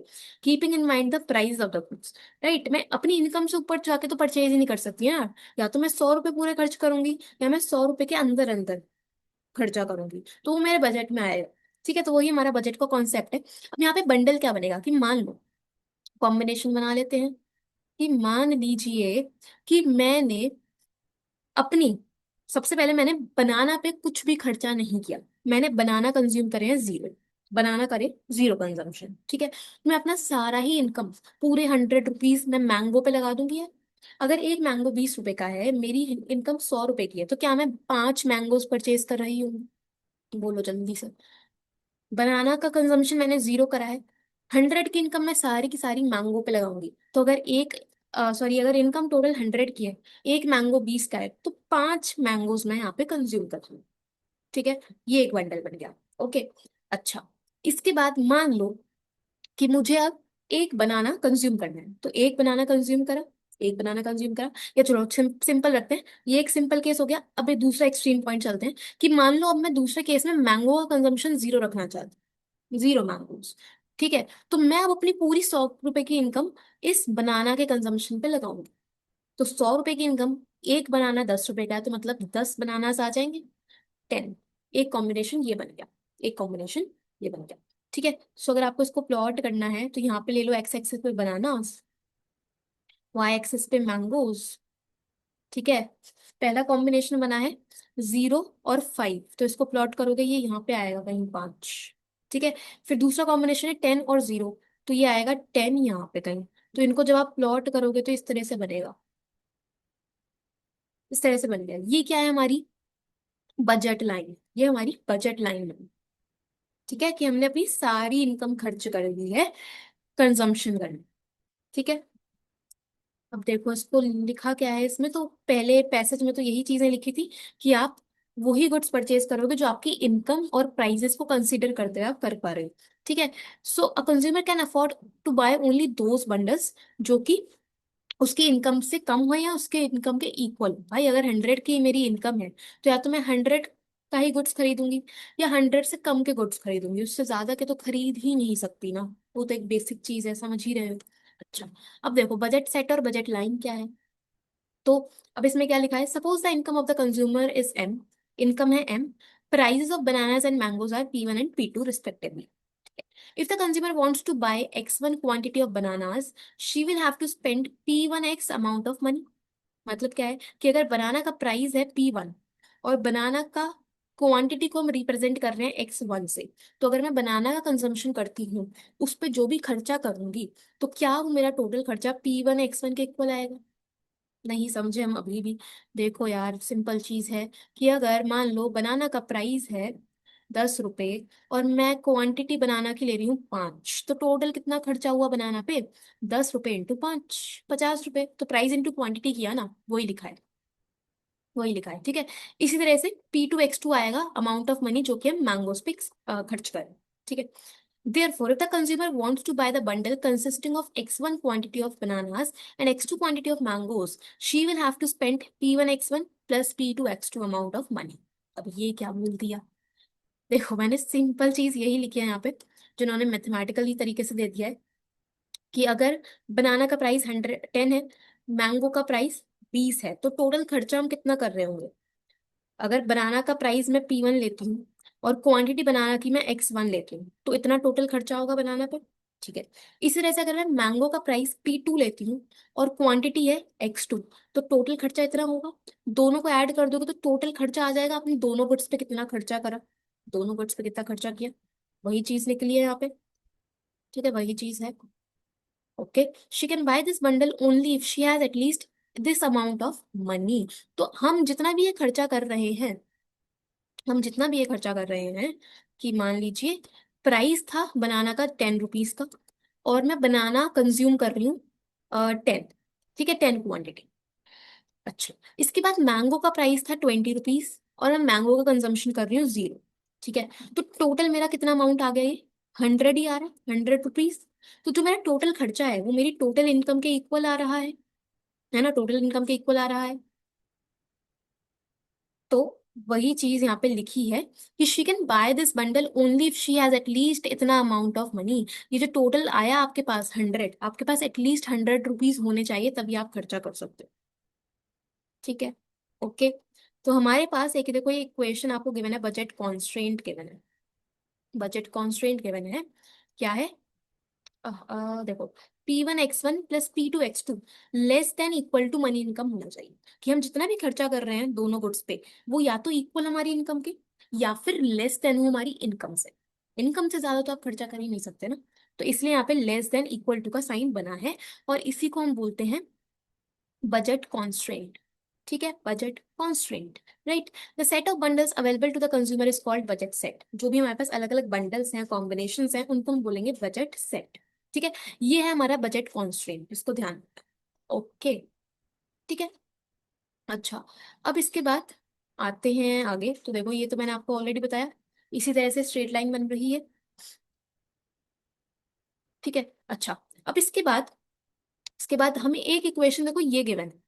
keeping in mind the price of the goods. Right, मैं अपनी इनकम से ऊपर जाके तो परचेज ही नहीं कर सकती ना। या तो मैं 100 रुपये पूरे खर्च करूंगी, या मैं 100 रुपये के अंदर अंदर खर्चा करूंगी, तो वो मेरे बजट में आएगा। ठीक है, तो वही हमारा बजट का कॉन्सेप्ट है। अब यहाँ पे बंडल क्या बनेगा कि मान लो, कॉम्बिनेशन बना लेते हैं कि मान लीजिए कि मैंने अपनी, सबसे पहले मैंने बनाना पे कुछ भी खर्चा नहीं किया। मैंने बनाना कंज्यूम करे हैं जीरो, बनाना करे जीरो कंजम्पशन। ठीक है, मैं अपना सारा ही इनकम, पूरे 100 रुपीज मैं मैंगो पे लगा दूंगी है। अगर एक मैंगो 20 रुपए का है, मेरी इनकम 100 रुपए की है, तो क्या मैं 5 मैंगोज परचेज कर रही हूँ? बोलो जल्दी से। बनाना का कंजम्पशन मैंने जीरो करा है, 100 की इनकम मैं सारी की सारी मैंगो पे लगाऊंगी। तो अगर एक, सॉरी, अगर इनकम टोटल 100 की है, एक मैंगो 20 का है, तो 5 मैंगोज मैं यहाँ पे कंज्यूम कर रही हूँ। ठीक है, ये एक बंडल बन गया। ओके, अच्छा, इसके बाद मान लो कि मुझे अब एक बनाना कंज्यूम करना है, तो एक बनाना कंज्यूम करा, एक बनाना कंज्यूम करा। या चलो सिंपल रखते हैं, ये एक सिंपल केस हो गया। अब एक दूसरा एक्सट्रीम पॉइंट चलते हैं कि मान लो अब मैं दूसरे केस में मैंगो का कंजम्पशन जीरो रखना चाहती हूँ, जीरो मैंगोज। ठीक है, तो मैं अब अपनी पूरी 100 रुपए की इनकम इस बनाना के कंजम्पशन पे लगाऊंगी। तो 100 रुपए की इनकम, एक बनाना 10 रुपए का है, तो मतलब 10 बनानास आ जाएंगे, 10। एक कॉम्बिनेशन ये बन गया, एक कॉम्बिनेशन ये बन गया। ठीक है, सो अगर आपको इसको प्लॉट करना है तो यहाँ पे ले लो, एक्स एक्सिस पे बनानास, वाई एक्सिस पे मैंगोज। ठीक है, पहला कॉम्बिनेशन बना है 0 और 5, तो इसको प्लॉट करोगे ये यहाँ पे आएगा कहीं 5। ठीक है, फिर दूसरा कॉम्बिनेशन है 10 और 0, तो ये आएगा 10 यहाँ पे कहीं। तो इनको जब आप प्लॉट करोगे तो इस तरह से बनेगा, इस तरह से बन गया। ये क्या है? हमारी बजट लाइन, ये हमारी बजट लाइन है। ठीक है, कि हमने अपनी सारी इनकम खर्च कर दी है कंजम्पशन करने। ठीक है, अब देखो इसको लिखा क्या है इसमें, तो पहले पैसेज में तो यही चीजें लिखी थी कि आप वही गुड्स परचेज करोगे जो आपकी इनकम और प्राइजेस को कंसीडर करते हुए आप कर पा रहे हो। ठीक है, so a consumer can afford to buy only those bundles जो कि उसकी इनकम से कम हो या उसके इनकम के इक्वल। भाई अगर 100 की मेरी इनकम है, तो या तो मैं 100 का ही गुड्स खरीदूंगी, या 100 से कम के गुड्स खरीदूंगी, उससे ज्यादा के तो खरीद ही नहीं सकती ना। वो तो एक बेसिक चीज है, समझ ही रहे हो। अच्छा, अब देखो बजट सेट और बजट लाइन क्या है। तो अब इसमें क्या लिखा है, suppose the income of the consumer is M, income है M, prices of bananas and mangoes are P1 and P2 respectively. If the consumer wants to buy X1 quantity of bananas, she will have to spend P1X amount of money। मतलब क्या है कि अगर बनाना का price है P1 और बनाना का quantity को हम रिप्रेजेंट कर रहे हैं X1 से, तो अगर मैं बनाना का कंजम्पशन करती हूँ, उस पर जो भी खर्चा करूंगी, तो क्या वो मेरा टोटल खर्चा P1 X1 के इक्वल आएगा? नहीं समझे हम अभी भी। देखो यार, सिंपल चीज है कि अगर मान लो बनाना का प्राइस है 10 रुपए, और मैं क्वांटिटी बनाना की ले रही हूँ 5, तो टोटल कितना खर्चा हुआ बनाना पे? 10 रुपए इंटू 5, 50 रुपए। तो प्राइस इंटू क्वांटिटी किया ना, वही लिखा है, वही लिखा है। ठीक है, इसी तरह से P2X2 आएगा, अमाउंट ऑफ मनी जो कि हम मैंगोस पे खर्च करें। ठीक है, therefore, if the consumer wants to buy the bundle consisting of X1 quantity of bananas and X2 quantity of mangoes, she will have to spend P1X1 plus P2X2 amount of money। अब ये क्या बोल दिया? देखो मैंने simple चीज यही लिखी है यहाँ पे, जिन्होंने मैथमेटिकली तरीके से दे दिया है कि अगर बनाना का प्राइस 110 है, मैंगो का प्राइस 20 है, तो टोटल खर्चा हम कितना कर रहे होंगे? अगर बनाना का प्राइस मैं P1 लेती हूँ और क्वांटिटी बनाना की मैं X1 लेती हूँ, तो इतना टोटल खर्चा होगा बनाना पर। ठीक है, इसी तरह से अगर मैं मैंगो का प्राइस P2 लेती हूँ और क्वांटिटी है X2, तो टोटल खर्चा इतना होगा। दोनों को ऐड कर दोगे तो टोटल खर्चा आ जाएगा, आपने दोनों गुड्स पे कितना खर्चा करा, दोनों गुड्स पे कितना खर्चा किया, वही चीज निकली है यहाँ पे। ठीक है, वही चीज है। Okay, she can by this bundle only if she has at least this amount of money. तो हम जितना भी ये खर्चा कर रहे हैं, हम जितना भी ये खर्चा कर रहे हैं, कि मान लीजिए प्राइस था बनाना का 10 रुपीज का, और मैं बनाना कंज्यूम कर रही हूँ 10। ठीक है, 10 क्वांटिटी। अच्छा, इसके बाद मैंगो का प्राइस था 20 रुपीज, और मैं मैंगो का कंजम्पशन कर रही हूँ जीरो। ठीक है, तो टोटल मेरा कितना अमाउंट आ गया? ये 100 ही आ रहा है, 100 रुपीज। तो जो मेरा टोटल खर्चा है वो मेरी टोटल इनकम के इक्वल आ रहा है ना, टोटल इनकम के इक्वल आ रहा है। तो वही चीज यहाँ पे लिखी है कि she can by this bundle only if she has at least इतना अमाउंट ऑफ मनी। ये जो टोटल आया आपके पास 100, आपके पास एटलीस्ट 100 रुपीज होने चाहिए तभी आप खर्चा कर सकते हो। ठीक है। ओके। तो हमारे पास एक देखो, ये इक्वेशन आपको गिवन है, बजट कॉन्स्ट्रेंट गिवन है। बजट कॉन्स्ट्रेंट गिवन है, क्या है? देखो, P1x1 + P2x2 less than equal to money income होना चाहिए। कि हम जितना भी खर्चा कर रहे हैं दोनों गुड्स पे, वो या तो इक्वल हमारी इनकम के, या फिर लेस देन हो हमारी इनकम से। इनकम से ज्यादा तो आप खर्चा कर ही नहीं सकते ना। तो इसलिए यहाँ पे लेस देन इक्वल टू का साइन बना है, और इसी को हम बोलते हैं बजट कॉन्स्ट्रेंट। ठीक है, budget constraint. Right. The set of bundles available to the consumer is called budget set. जो भी हमारे पास अलग अलग बंडल्स हैं, कॉम्बिनेशंस हैं, उनको हम बोलेंगे बजट सेट। ठीक है। ये है हमारा बजट कॉन्स्ट्रेंट, इसको ध्यान रखना। ओके। ठीक है। अच्छा, अब इसके बाद आते हैं आगे। तो देखो, ये तो मैंने आपको ऑलरेडी बताया। इसी तरह से स्ट्रेट लाइन बन रही है। ठीक है। अच्छा, अब इसके बाद हमें एक इक्वेशन, देखो ये गिवन है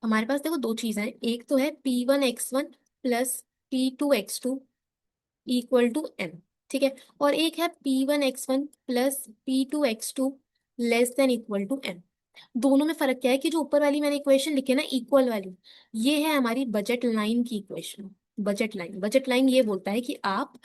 हमारे पास। देखो दो चीजें हैं, एक तो है P1x1 + P2x2 = m। ठीक है। और एक है P1x1 + P2x2 less than equal to m। दोनों में फर्क क्या है कि जो ऊपर वाली मैंने इक्वेशन लिखी है ना, इक्वल वाली, ये है हमारी बजट लाइन की इक्वेशन। बजट लाइन ये बोलता है कि आप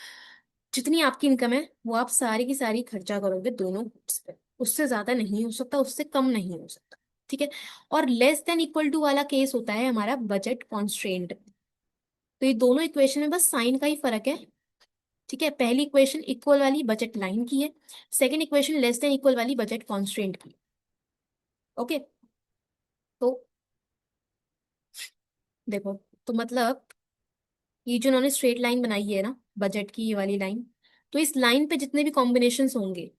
जितनी आपकी इनकम है वो आप सारी की सारी खर्चा करोगे दोनों goods पे। उससे ज्यादा नहीं हो सकता, उससे कम नहीं हो सकता। ठीक है। और लेस देन इक्वल टू वाला केस होता है हमारा बजट कॉन्स्ट्रेंट। तो ये दोनों इक्वेशन में बस साइन का ही फर्क है। ठीक है। पहली इक्वेशन इक्वल वाली बजट लाइन की है, second equation less than equal वाली बजट कॉन्स्ट्रेंट की। ओके। तो देखो, तो मतलब ये जो उन्होंने स्ट्रेट लाइन बनाई है ना, बजट की ये वाली लाइन, तो इस लाइन पे जितने भी कॉम्बिनेशन होंगे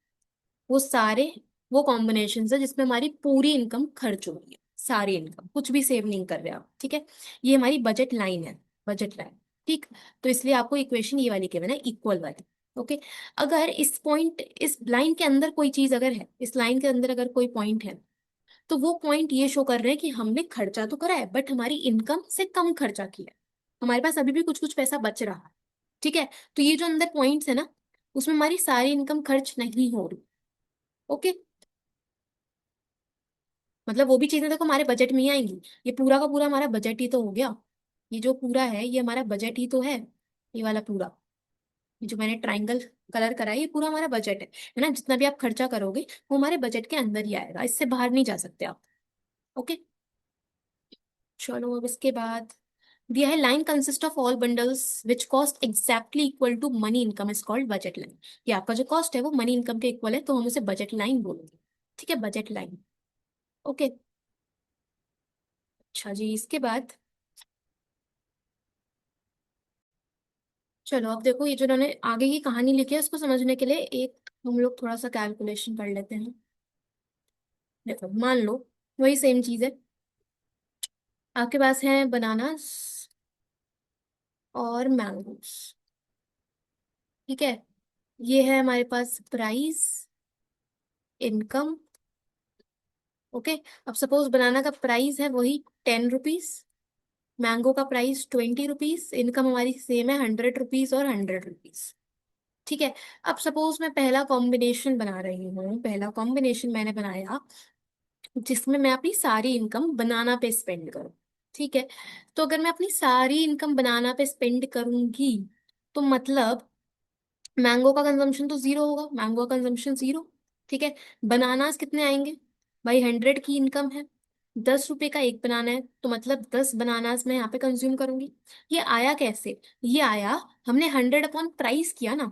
वो सारे वो कॉम्बिनेशन है जिसमें हमारी पूरी इनकम खर्च हो रही है। सारी इनकम, कुछ भी सेव नहीं कर रहे आप। ठीक है। ये हमारी बजट लाइन है, बजट लाइन। ठीक। तो इसलिए आपको इक्वेशन ये वाली केवल है, इक्वल वाली। ओके। अगर इस लाइन के अंदर कोई चीज अगर है, इस लाइन के अंदर अगर कोई पॉइंट है, तो वो पॉइंट ये शो कर रहे हैं कि हमने खर्चा तो करा है बट हमारी इनकम से कम खर्चा किया है। हमारे पास अभी भी कुछ कुछ पैसा बच रहा है। ठीक है। तो ये जो अंदर पॉइंट्स है ना, उसमें हमारी सारी इनकम खर्च नहीं हो रही। ओके। मतलब वो भी चीजें देखो हमारे बजट में ही आएंगी। ये पूरा का पूरा हमारा बजट ही तो हो गया। ये जो पूरा है ये हमारा बजट ही तो है। ये वाला पूरा, ये जो मैंने ट्राइंगल कलर करा है, ये पूरा हमारा बजट है ना। जितना भी आप खर्चा करोगे वो हमारे बजट के अंदर ही आएगा, इससे बाहर नहीं जा सकते आप। ओके। चलो, अब इसके बाद दिया है line consist of all bundles which cost exactly equal to money income is called budget line. ये आपका जो कॉस्ट है वो मनी इनकम के इक्वल है, तो हम उसे बजट लाइन बोलेंगे। ठीक है, बजट लाइन। ओके। अच्छा जी, इसके बाद चलो, अब देखो ये जो उन्होंने आगे की कहानी लिखी है उसको समझने के लिए एक हम लोग थोड़ा सा कैलकुलेशन कर लेते हैं। देखो, मान लो वही सेम चीज है, आपके पास है बनानास और मैंगोस। ठीक है। ये है हमारे पास प्राइस, इनकम। ओके। अब सपोज बनाना का प्राइस है वही 10 रुपीज, मैंगो का प्राइस 20 रुपीज, इनकम हमारी सेम है 100 रुपीज और 100 रुपीज। ठीक है। अब सपोज मैं पहला कॉम्बिनेशन बना रही हूँ, पहला कॉम्बिनेशन मैंने बनाया जिसमें मैं अपनी सारी इनकम बनाना पे स्पेंड करूँ। ठीक है। तो अगर मैं अपनी सारी इनकम बनाना पे स्पेंड करूंगी, तो मतलब मैंगो का कंजम्पशन तो जीरो होगा, मैंगो का कंजम्पशन जीरो। ठीक है। बनानास कितने आएंगे? भाई 100 की इनकम है, 10 रुपए का एक बनाना है, तो मतलब 10 बनानास मैं यहाँ पे कंज्यूम करूंगी। ये आया कैसे? ये आया, हमने 100/प्राइस किया ना।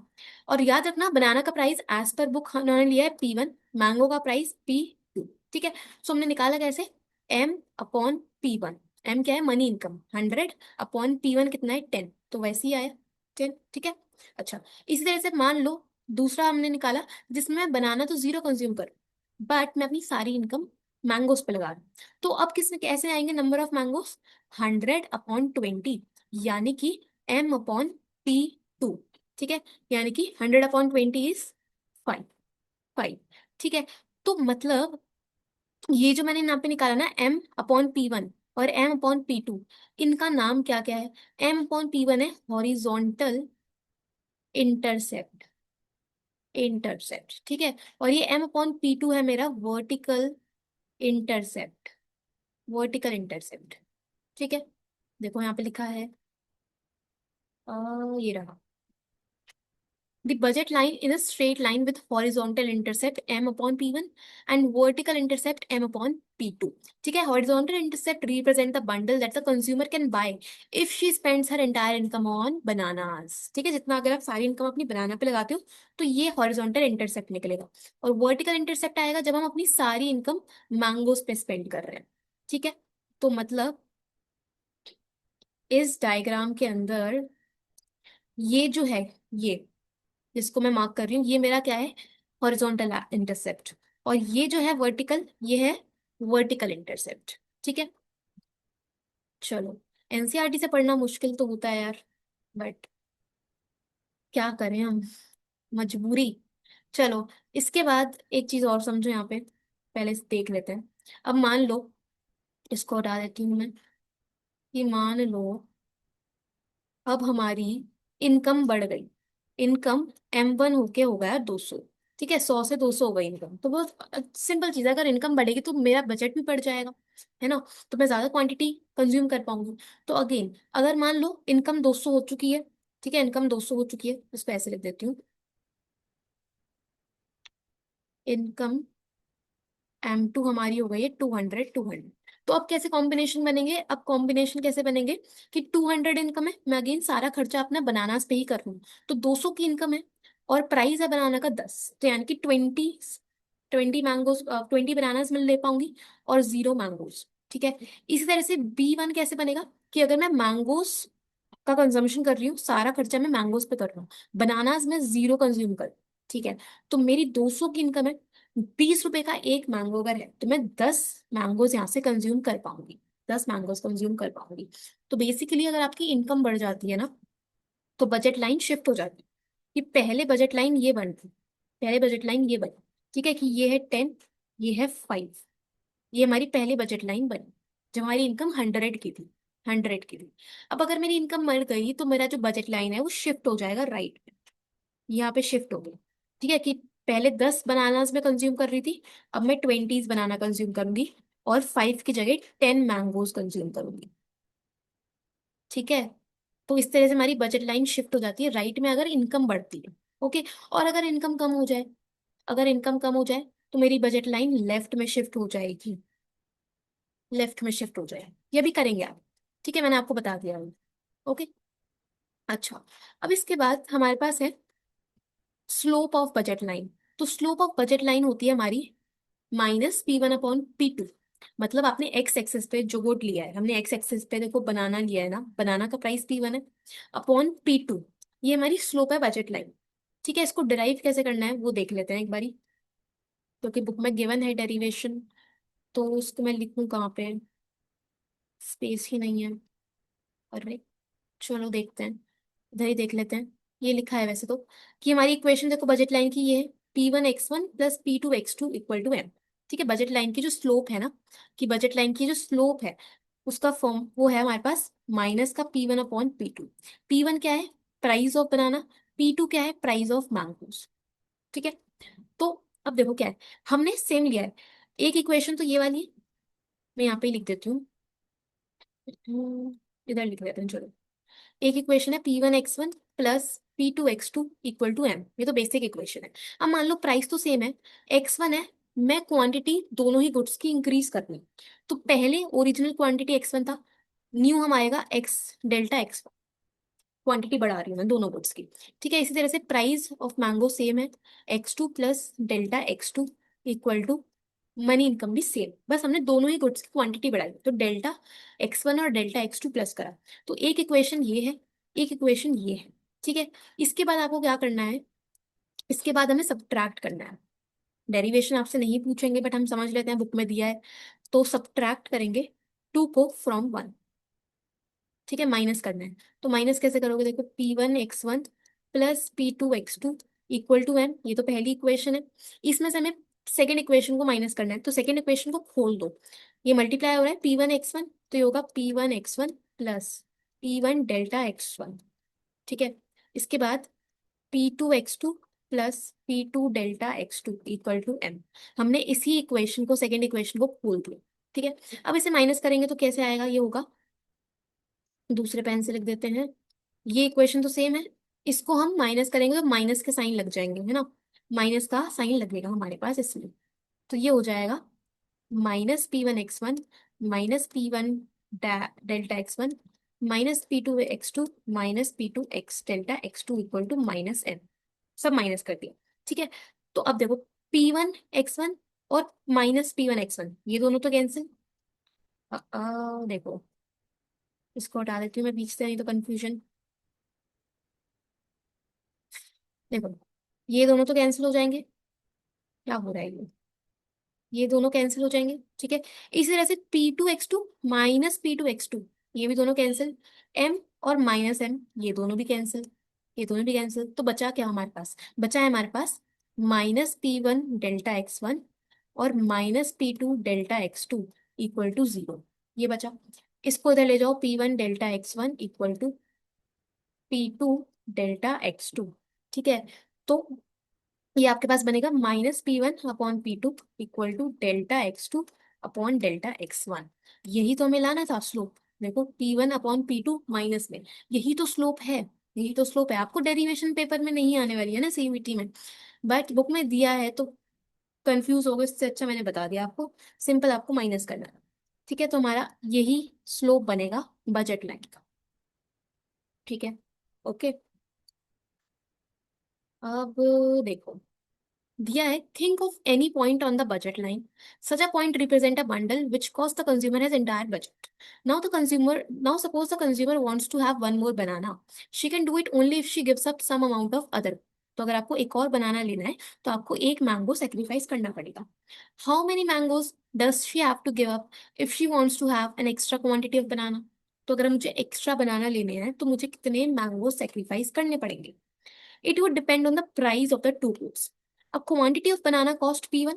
और याद रखना, बनाना का प्राइस एज पर बुक उन्होंने लिया है P1, मैंगो का प्राइस P2। ठीक है। सो हमने निकाला कैसे? M/P1। M क्या है? Money income. 100/P1 कितना है? 10, तो वैसे ही आया 10। ठीक है। अच्छा, इसी तरह से मान लो दूसरा हमने निकाला जिसमें मैं बनाना तो जीरो कंज्यूम कर, बट मैं अपनी सारी इनकम मैंगोस पे लगा रही हूँ। तो अब किसमें कैसे आएंगे नंबर ऑफ मैंगोस? 100/20, यानी कि M/P2। ठीक है। यानी कि 100/20 इज 5। 5। ठीक है। तो मतलब ये जो मैंने यहाँ पे निकाला ना M/P1, और एम अपॉन पी टू, इनका नाम क्या क्या है? एम अपॉन पी वन है हॉरिजॉन्टल इंटरसेप्ट, इंटरसेप्ट, ठीक है। और ये एम अपॉन पी टू है मेरा वर्टिकल इंटरसेप्ट, वर्टिकल इंटरसेप्ट, ठीक है। देखो यहाँ पे लिखा है, ये रहा, the budget line in a straight line with horizontal intercept m upon p1 and vertical intercept m upon p2, ठीक है। horizontal intercept represent the bundle that the consumer can buy if she spends her entire income on bananas, ठीक है। जितना अगर आप सारी income अपनी बनाना पे लगाते हो तो ये horizontal intercept निकलेगा। और vertical intercept आएगा जब हम अपनी सारी इनकम मैंगोज पे स्पेंड कर रहे हैं, ठीक है। तो मतलब इस डायग्राम के अंदर ये जो है, ये जिसको मैं मार्क कर रही हूँ, ये मेरा क्या है? Horizontal intercept. और ये जो है वर्टिकल, ये है वर्टिकल इंटरसेप्ट, ठीक है। चलो, एनसीईआरटी से पढ़ना मुश्किल तो होता है यार, बट क्या करें हम, मजबूरी। चलो, इसके बाद एक चीज और समझो यहाँ पे, पहले से देख लेते हैं। अब मान लो, इसको हटा देती हूँ मैं, कि मान लो अब हमारी इनकम बढ़ गई, इनकम M1 होके हो गया 200, ठीक है। 100 से 200 हो गई इनकम, तो बहुत सिंपल चीज है, अगर इनकम बढ़ेगी तो मेरा बजट भी बढ़ जाएगा, है ना। तो मैं ज्यादा क्वांटिटी कंज्यूम कर पाऊंगी। तो अगेन, अगर मान लो इनकम 200 हो चुकी है, ठीक है, इनकम 200 हो चुकी है, उसको ऐसे लिख देती हूँ, इनकम M2 हमारी हो गई है 200, 200। तो अब कैसे कॉम्बिनेशन बनेंगे? अब कॉम्बिनेशन कैसे बनेंगे कि 200 इनकम है, मैं अगेन सारा खर्चा अपना बनानास पे ही कर रहा हूँ, तो 200 की इनकम है, और प्राइस है बनाना का 10, तो यानी कि 20 मैंगोज, 20 बनानास मैं ले पाऊंगी, और 0 मैंगोज, ठीक है। इसी तरह से B1 कैसे बनेगा, कि अगर मैं मैंगोज का कंजम्पशन कर रही हूँ, सारा खर्चा मैं मैंगोज पे कर रहा हूँ, बनानास में 0 कंज्यूम कर, ठीक है। तो मेरी 200 की इनकम है, 20 रुपए का एक मैंगो अगर है तो मैं 10 मैंगोज यहाँ से कंज्यूम कर पाऊंगी, 10 मैंगोज कंज्यूम कर पाऊंगी। तो बेसिकली अगर आपकी इनकम बढ़ जाती है ना, तो बजट लाइन शिफ्ट हो जाती है, कि पहले बजट लाइन ये बनती, पहले बजट लाइन ये बनी, ठीक है, कि ये है 10, ये है 5, ये हमारी पहली बजट लाइन बनी जब हमारी इनकम 100 की थी, 100 की थी। अब अगर मेरी इनकम मर गई तो मेरा जो बजट लाइन है वो शिफ्ट हो जाएगा राइट, यहाँ पे शिफ्ट हो गई, ठीक है। कि पहले 10 बनानास में कंज्यूम कर रही थी, अब मैं 20 बनाना कंज्यूम करूंगी, और 5 की जगह 10 मैंगोज कंज्यूम करूंगी, ठीक है। तो इस तरह से हमारी बजट लाइन शिफ्ट हो जाती है राइट में, अगर इनकम बढ़ती है, ओके। और अगर इनकम कम हो जाए, अगर इनकम कम हो जाए तो मेरी बजट लाइन लेफ्ट में शिफ्ट हो जाएगी, लेफ्ट में शिफ्ट हो जाए, ये भी करेंगे आप, ठीक है, मैंने आपको बता दिया, ओके। अच्छा, अब इसके बाद हमारे पास है स्लोप ऑफ बजट लाइन। तो स्लोप ऑफ बजट लाइन होती है हमारी -P1/P2। मतलब आपने एक्स एक्सिस पे जो वोट लिया है, हमने एक्स एक्सिस पे देखो बनाना लिया है ना, बनाना का प्राइस P1 है, अपॉन P2, ये हमारी स्लोप है बजट लाइन, ठीक है। इसको डिराइव कैसे करना है वो देख लेते हैं एक बारी, क्योंकि बुक में गिवन है डेरिवेशन, तो उसको मैं लिखूं कहाँ पे, स्पेस ही नहीं है, अरे चलो देखते हैं, इधर ही देख लेते हैं। ये लिखा है वैसे तो, कि हमारी इक्वेशन देखो बजट लाइन की ये है, P1x1 plus P2x2 equal to M, ठीक है। बजट लाइन की जो स्लोप है ना, कि बजट लाइन की जो स्लोप है उसका फॉर्म वो है हमारे पास माइनस का P1/P2। P1 क्या है? प्राइस ऑफ बनाना, P2 क्या है? प्राइस ऑफ मैंगोज, ठीक है। तो अब देखो क्या है, हमने सेम लिया है, एक इक्वेशन तो ये वाली है, मैं यहाँ पे ही लिख देती हूँ, इधर लिख देते हैं, चलो। एक इक्वेशन है P1x1 plus P2x2 equal to M, ये तो बेसिक इक्वेशन है। अब मान लो प्राइस तो सेम है, X1 है, मैं क्वांटिटी दोनों ही गुड्स की इंक्रीज करनी, तो पहले ओरिजिनल क्वांटिटी X1 था, न्यू हम आएगा X डेल्टा X1, क्वांटिटी बढ़ा रही हूँ मैं दोनों गुड्स की, ठीक है। इसी तरह से प्राइस ऑफ मैंगो सेम है, X2 plus delta X2 equal to money income भी सेम, बस हमने दोनों ही गुड्स की क्वांटिटी बढ़ाई, तो डेल्टा X1 और डेल्टा X2 प्लस करा। तो एक इक्वेशन ये है, एक इक्वेशन ये है, ठीक है। इसके बाद आपको क्या करना है, इसके बाद हमें सब्ट्रैक्ट करना है, डेरिवेशन आपसे नहीं पूछेंगे बट हम समझ लेते हैं, बुक में दिया है। तो सब्ट्रैक्ट करेंगे 2 को फ्रॉम 1, ठीक है, माइनस करना है। तो माइनस कैसे करोगे, देखो P1x1 plus P2x2 equal to M, ये तो पहली इक्वेशन है। इसमें से हमें सेकेंड इक्वेशन को माइनस करना है, तो सेकेंड इक्वेशन को खोल दो, ये मल्टीप्लाई हो रहा है P1x1 तो ये होगा P1 x1 plus P1 delta x1। ठीक है, इसके बाद P2 x2 plus P2 delta x2 equal to M। हमने इसी इक्वेशन को, सेकेंड इक्वेशन को खोल दिया। ठीक है, अब इसे माइनस करेंगे तो कैसे आएगा, ये होगा, दूसरे पेन से लिख देते हैं। ये इक्वेशन तो सेम है, इसको हम माइनस करेंगे तो माइनस के साइन लग जाएंगे, है ना, माइनस का साइन लगेगा हमारे पास इसलिए। तो ये हो जाएगा -P1 x1 -P1 delta x1 -P2 x2 -P2 x delta x2 equal to -M। सब माइनस कर दिया। ठीक है, तो अब देखो P1 x1 और -P1 x1 ये दोनों तो कैंसिल। देखो, इसको हटा देती हूँ मैं बीच से, नहीं तो कंफ्यूजन। देखो, ये दोनों तो कैंसिल हो जाएंगे। क्या हो रहा है ये दोनों कैंसिल हो जाएंगे। ठीक है, इसी तरह से P2 x2 -P2 x2 ये भी दोनों कैंसिल। M और -M ये दोनों भी कैंसिल, ये दोनों भी कैंसिल। तो बचा क्या हमारे पास, बचा है हमारे पास -P1 डेल्टा x1 और -P2 delta x2 equal to 0। ये बचा, इसको इधर ले जाओ, P1 delta x1 equal to P2 delta x2। ठीक है, तो ये आपके पास बनेगा -P1 upon P2 equal to delta x2 upon delta x1। यही तो हमें लाना था स्लोप। देखो P1 अपॉन P2 माइनस में, यही तो स्लोप है, यही तो स्लोप है। आपको डेरिवेशन पेपर में नहीं आने वाली है ना सीयूईटी में, बट बुक में दिया है तो कंफ्यूज हो गए, इससे अच्छा मैंने बता दिया आपको, सिंपल आपको माइनस करना है। ठीक है, तो हमारा यही स्लोप बनेगा बजट लाइन का। ठीक है, ओके। अब देखो, दिया है, think of any point on the budget line, such a point represent a bundle which cost the consumer his entire budget. Now suppose the consumer wants to have one more banana. She can do it only if she gives up some amount of other. तो अगर आपको एक और बनाना लेना है तो आपको एक मैंगो सेक्रीफाइस करना पड़ेगा। How many mangoes does she have to give up if she wants to have an extra quantity of banana. तो अगर मुझे एक्स्ट्रा बनाना लेने हैं तो मुझे कितने मैंगो सेक्रीफाइस करने पड़ेंगे। It would depend on the price of the two goods. A quantity of banana cost P1.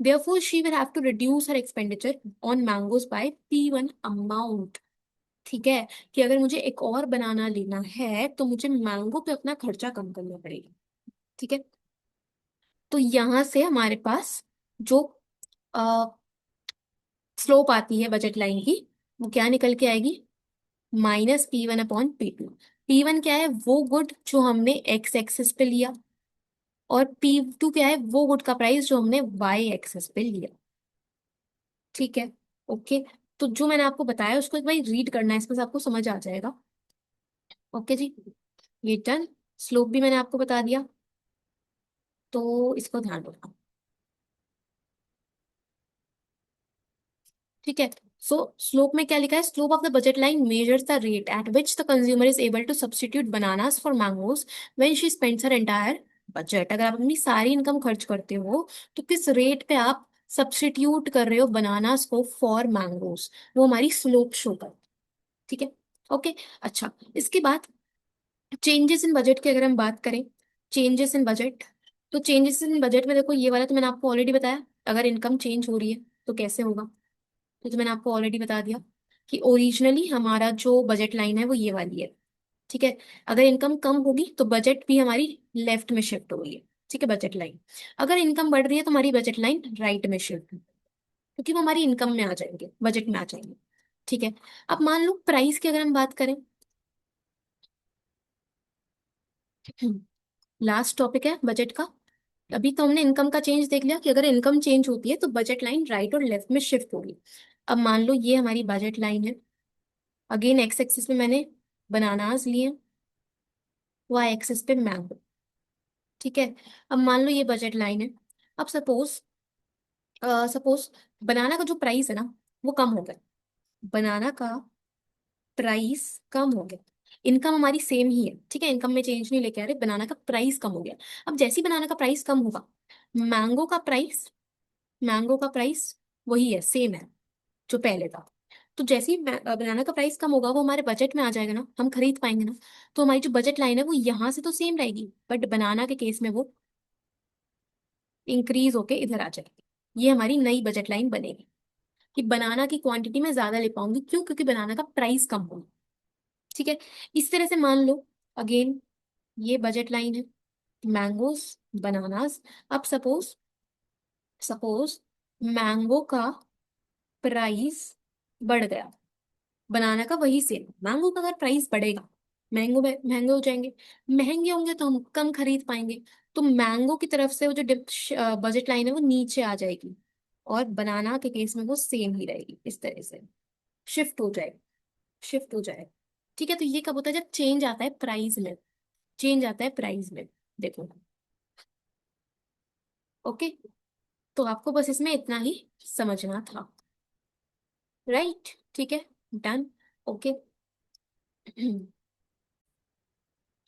Therefore, she will have to reduce her expenditure on mangoes by P1 amount. ठीक है, कि अगर मुझे एक और बनाना लेना है तो मुझे मैंगो पे अपना खर्चा कम करना पड़ेगा। ठीक है, तो यहां से हमारे पास जो स्लोप आती है बजट लाइन की, वो क्या निकल के आएगी, -P1 अपॉन P2। P1 क्या है, वो गुड जो हमने एक्स एक्सिस पे लिया, और P2 क्या है, वो गुड का प्राइस जो हमने वाई एक्सेस पे लिया। ठीक है, ओके। तो जो मैंने आपको बताया उसको एक बार रीड करना है, इसमें से आपको समझ आ जाएगा। ओके जी, ये डन। स्लोप भी मैंने आपको बता दिया, तो इसको ध्यान रखना। ठीक है, सो स्लोप में क्या लिखा है, slope of the budget line measures the rate at which the consumer is able to substitute bananas for mangoes when she spends her entire budget. अगर आप अपनी सारी इनकम खर्च करते हो तो किस रेट पे आप सब्स्टिट्यूट कर रहे हो बनानास को फॉर मैंगोज, वो हमारी स्लोप शो कर। ठीक है, ओके। अच्छा, इसके बाद चेंजेस इन बजट की अगर हम बात करें, चेंजेस इन बजट, तो चेंजेस इन बजट में देखो, ये वाला तो मैंने आपको ऑलरेडी बताया, अगर इनकम चेंज हो रही है तो कैसे होगा। तो मैंने आपको ऑलरेडी बता दिया कि ओरिजिनली हमारा जो बजट लाइन है वो ये वाली है। ठीक है, अगर इनकम कम होगी तो बजट भी हमारी लेफ्ट में शिफ्ट हो रही है। ठीक है, बजट लाइन, अगर इनकम बढ़ रही है तो हमारी बजट लाइन राइट में शिफ्ट, क्योंकि वो हमारी इनकम में आ जाएंगे, बजट में आ जाएंगे। ठीक है, अब मान लो प्राइस की अगर हम बात करें, लास्ट टॉपिक है बजट का। अभी तो हमने इनकम का चेंज देख लिया कि अगर इनकम चेंज होती है तो बजट लाइन राइट और लेफ्ट में शिफ्ट होगी। अब मान लो ये हमारी बजट लाइन है, अगेन एक्स एक्सिस में मैंने बनानास लिए, वाई एक्सिस पे मैंगो। ठीक है, अब मान लो ये बजट लाइन है। अब सपोज सपोज बनाना का जो प्राइस है ना वो कम हो गया, बनाना का प्राइस कम हो गया, इनकम हमारी सेम ही है। ठीक है, इनकम में चेंज नहीं लेके आ रहे, बनाना का प्राइस कम हो गया। अब जैसे ही बनाना का प्राइस कम होगा, मैंगो का प्राइस, मैंगो का प्राइस वही है, सेम है जो पहले था। तो जैसे ही बनाना का प्राइस कम होगा वो हमारे बजट में आ जाएगा ना, हम खरीद पाएंगे ना। तो हमारी जो बजट लाइन है वो यहाँ से तो सेम रहेगी, बट बनाना के केस में वो इंक्रीज होके इधर आ जाएगी। ये हमारी नई बजट लाइन बनेगी। कि बनाना की क्वांटिटी मैं ज्यादा ले पाऊंगी। क्यों? क्योंकि बनाना का प्राइस कम होगा। ठीक है। इस तरह से मान लो, अगेन ये बजट लाइन है, मैंगोज, बनानास। अब सपोज सपोज मैंगो का प्राइस बढ़ गया, बनाना का वही सेम। मैंगो का अगर प्राइस बढ़ेगा, मैंगो महंगे हो जाएंगे, महंगे होंगे तो हम कम खरीद पाएंगे। तो मैंगो की तरफ से वो जो बजट लाइन है वो नीचे आ जाएगी, और बनाना के केस में वो सेम ही रहेगी। इस तरह से शिफ्ट हो जाएगा, शिफ्ट हो जाएगा। ठीक है। तो ये कब होता है? जब चेंज आता है प्राइस में, चेंज आता है प्राइस में। देखो, ओके। तो आपको बस इसमें इतना ही समझना था, राइट? ठीक है, डन, ओके।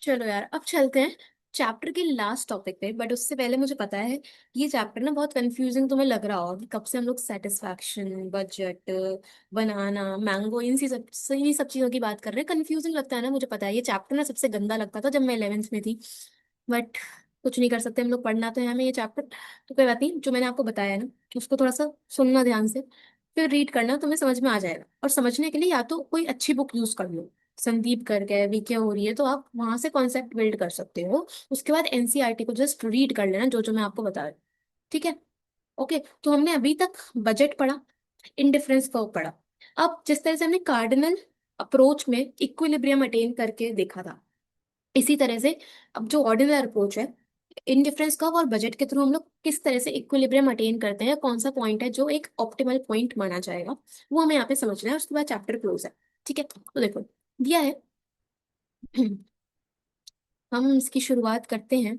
चलो यार, अब चलते हैं चैप्टर के लास्ट टॉपिक पे। बट उससे पहले मुझे पता है ये चैप्टर ना बहुत कंफ्यूजिंग तुम्हें लग रहा होगा कि कब से हम लोग सेटिस्फैक्शन, बजट, बनाना, मैंगो, इन्हीं सब चीजों की बात कर रहे हैं। कंफ्यूजिंग लगता है ना, मुझे पता है। ये चैप्टर ना सबसे गंदा लगता था जब मैं 11th में थी, बट कुछ नहीं कर सकते हम लोग, पढ़ना तो है हमें ये चैप्टर। तो कोई बात नहीं, जो मैंने आपको बताया ना उसको थोड़ा सा सुनना ध्यान से, फिर रीड करना, तुम्हें समझ में आ जाएगा। और समझने के लिए या तो कोई अच्छी बुक यूज कर लो, संदीप करके वीके हो रही है, तो आप वहां से कॉन्सेप्ट बिल्ड कर सकते हो। उसके बाद एनसीईआरटी को जस्ट रीड कर लेना, जो जो मैं आपको बता रही हूँ। ठीक है, ओके। तो हमने अभी तक बजट पढ़ा, इंडिफरेंस कर्व पढ़ा। अब जिस तरह से हमने कार्डिनल अप्रोच में इक्विलिब्रियम अटेन करके देखा था, इसी तरह से अब जो ऑर्डिनल अप्रोच है, इंडिफरेंस कर्व और बजट के थ्रू हम लोग किस तरह से इक्विलिब्रियम अटेन करते हैं, कौन सा पॉइंट है जो एक ऑप्टिमल पॉइंट माना जाएगा, वो हमें यहाँ पे समझना है। उसके बाद चैप्टर क्लोज है। ठीक है, तो देखो दिया है। हम इसकी शुरुआत करते हैं,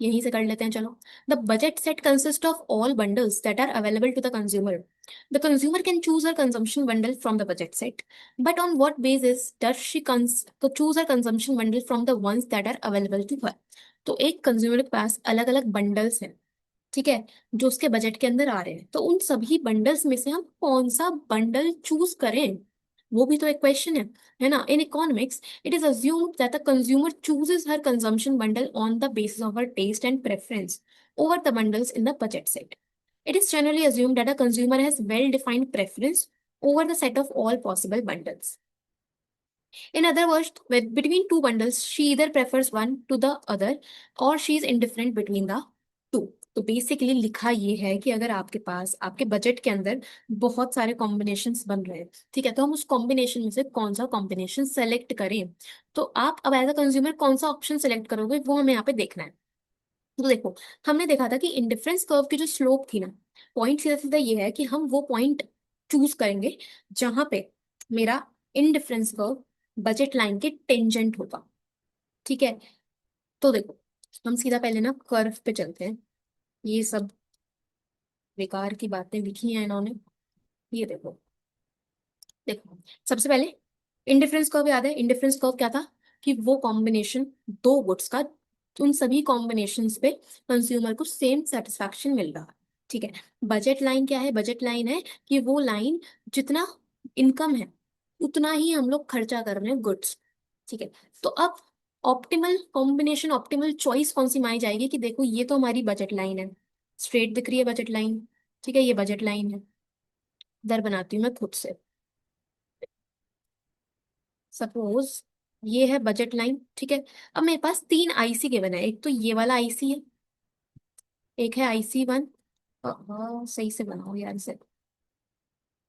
यहीं से कर लेते हैं, चलो। The budget set consist of all bundles that are available to the consumer. The consumer can choose her consumption bundle from the budget set, but on what basis does she तो choose her consumption bundle from the ones that are available to her. तो एक consumer के पास अलग अलग bundles हैं, ठीक है, जो उसके बजट के अंदर आ रहे हैं। तो उन सभी बंडल्स में से हम कौन सा बंडल चूज करें, वो भी तो एक क्वेश्चन है ना। In economics it is assumed that the consumer chooses her consumption bundle on the basis of her taste and preference over the bundles in the budget set. It is generally assumed that a consumer has well-defined preference over the set of all possible bundles. In other words, between two bundles, she either prefers one to the other or she is indifferent between the two. तो basically लिखा ये है कि अगर आपके पास आपके budget के अंदर बहुत सारे कॉम्बिनेशंस बन रहे हैं, ठीक है, तो हम उस कॉम्बिनेशन में से कौन सा कॉम्बिनेशन सेलेक्ट करें। तो आप अब एज अ कंज्यूमर कौन सा ऑप्शन सेलेक्ट करोगे, वो हमें यहाँ पे देखना है। तो देखो, हमने देखा था कि इंडिफरेंस कर्व की जो स्लोप थी ना, पॉइंट सीधा सीधा ये है कि हम वो पॉइंट चूज करेंगे जहां पे मेरा इंडिफरेंस कर्व बजट लाइन के टेंजेंट होगा। ठीक है। तो देखो, हम सीधा पहले ना कर्व पे चलते हैं। ये सब बेकार की बातें लिखी हैं इन्होंने। ये देखो, देखो सबसे पहले इंडिफरेंस कर्व याद है? इंडिफरेंस कर्व क्या था? कि वो कॉम्बिनेशन दो गुड्स का, उन सभी कॉम्बिनेशंस पे कंज्यूमर को सेम सेटिस्फैक्शन मिल रहा है। ठीक है। बजट लाइन क्या है? बजट लाइन है कि वो लाइन जितना इनकम है उतना ही हम लोग खर्चा कर रहे हैं गुड्स। ठीक है। तो अब ऑप्टिमल कॉम्बिनेशन, ऑप्टिमल चॉइस कौन सी मानी जाएगी? कि देखो ये तो हमारी बजट लाइन है, स्ट्रेट दिख रही है बजट लाइन। ठीक है, ये बजट लाइन है। इधर बनाती हूँ मैं खुद से। सपोज ये है बजट लाइन, ठीक है। अब मेरे पास तीन आईसी गिवन है। एक तो ये वाला आईसी है, एक है IC1, सही से बनाओ यार इसे।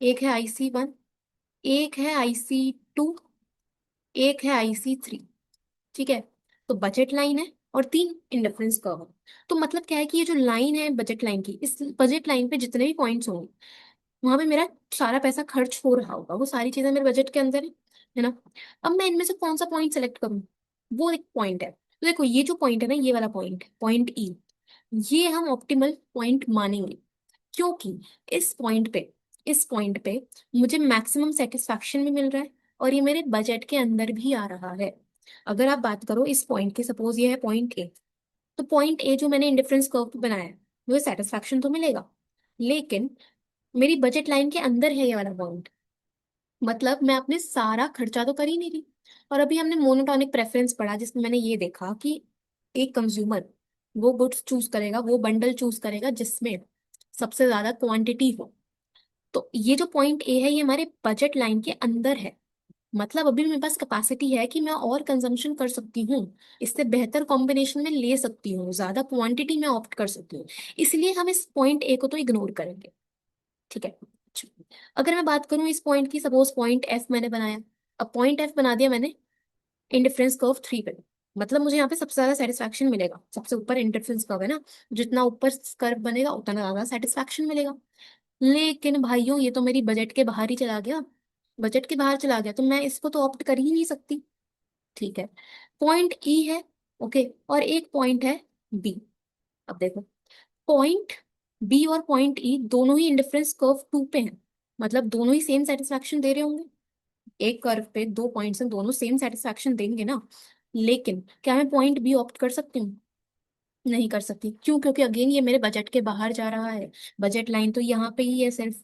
एक है IC1, एक है IC2, एक है IC3। ठीक है। तो बजट लाइन है और तीन इंडिफरेंस कर्व है। तो मतलब क्या है कि ये जो लाइन है बजट लाइन की, इस बजट लाइन पे जितने भी पॉइंट्स होंगे वहां पे मेरा सारा पैसा खर्च हो रहा होगा, वो सारी चीजें मेरे बजट के अंदर है ना। अब मैं इनमें से कौन सा पॉइंट सेलेक्ट करूँ, वो एक पॉइंट है। तो देखो ये जो पॉइंट है ना, ये वाला पॉइंट, पॉइंट ई, ये हम ऑप्टिमल पॉइंट मानेंगे। क्योंकि इस पॉइंट पे इस पॉइंट पे मुझे मैक्सिमम सेटिस्फैक्शन भी मिल रहा है और ये मेरे बजट के अंदर भी आ रहा है। अगर आप बात करो इस पॉइंट की, सपोज ये है पॉइंट ए, तो पॉइंट ए जो मैंने इंडिफरेंस कर्व पे बनाया है, मुझे सेटिस्फैक्शन तो मिलेगा, लेकिन मेरी बजट लाइन के अंदर है ये वाला पॉइंट। मतलब मैं अपने सारा खर्चा तो कर ही नहीं रही। और अभी हमने मोनोटोनिक प्रेफरेंस पढ़ा, जिसमें मैंने ये देखा कि एक कंज्यूमर वो गुड्स चूज करेगा, वो बंडल चूज करेगा जिसमें सबसे ज्यादा क्वांटिटी हो। तो ये जो पॉइंट ए है ये हमारे बजट लाइन के अंदर है, मतलब अभी मेरे पास कैपेसिटी है कि मैं और कंजम्पशन कर सकती हूँ, इससे बेहतर कॉम्बिनेशन में ले सकती हूँ, ज्यादा क्वांटिटी में ऑप्ट कर सकती हूँ, इसलिए हम इस पॉइंट ए को तो इग्नोर करेंगे। ठीक है। अच्छा, अगर मैं बात करूँ इस पॉइंट की, सपोज पॉइंट एफ मैंने बनाया। अब पॉइंट एफ बना दिया मैंने इंडिफरेंस कर्व 3 पे, मतलब मुझे यहाँ पे सबसे ज्यादा सेटिस्फैक्शन मिलेगा, सबसे ऊपर इंडिफरेंस कर्व है ना, जितना ऊपर कर्व बनेगा उतना ज्यादा सेटिस्फैक्शन मिलेगा। लेकिन भाइयों ये तो मेरी बजट के बाहर ही चला गया, बजट के बाहर चला गया तो मैं इसको तो ऑप्ट कर ही नहीं सकती। ठीक है। पॉइंट ई है, ओके, और एक पॉइंट है बी। अब देखो, पॉइंट बी और पॉइंट ई दोनों ही इंडिफरेंस कर्व 2 पे हैं, मतलब दोनों ही सेम सेटिस्फैक्शन दे रहे होंगे। एक कर्व पे दो पॉइंट्स हैं, दोनों सेम सेटिस्फैक्शन देंगे ना। लेकिन क्या मैं पॉइंट बी ऑप्ट कर सकती हूँ? नहीं कर सकती। क्यों? क्योंकि अगेन ये मेरे बजट के बाहर जा रहा है, बजट लाइन तो यहाँ पे ही है सिर्फ।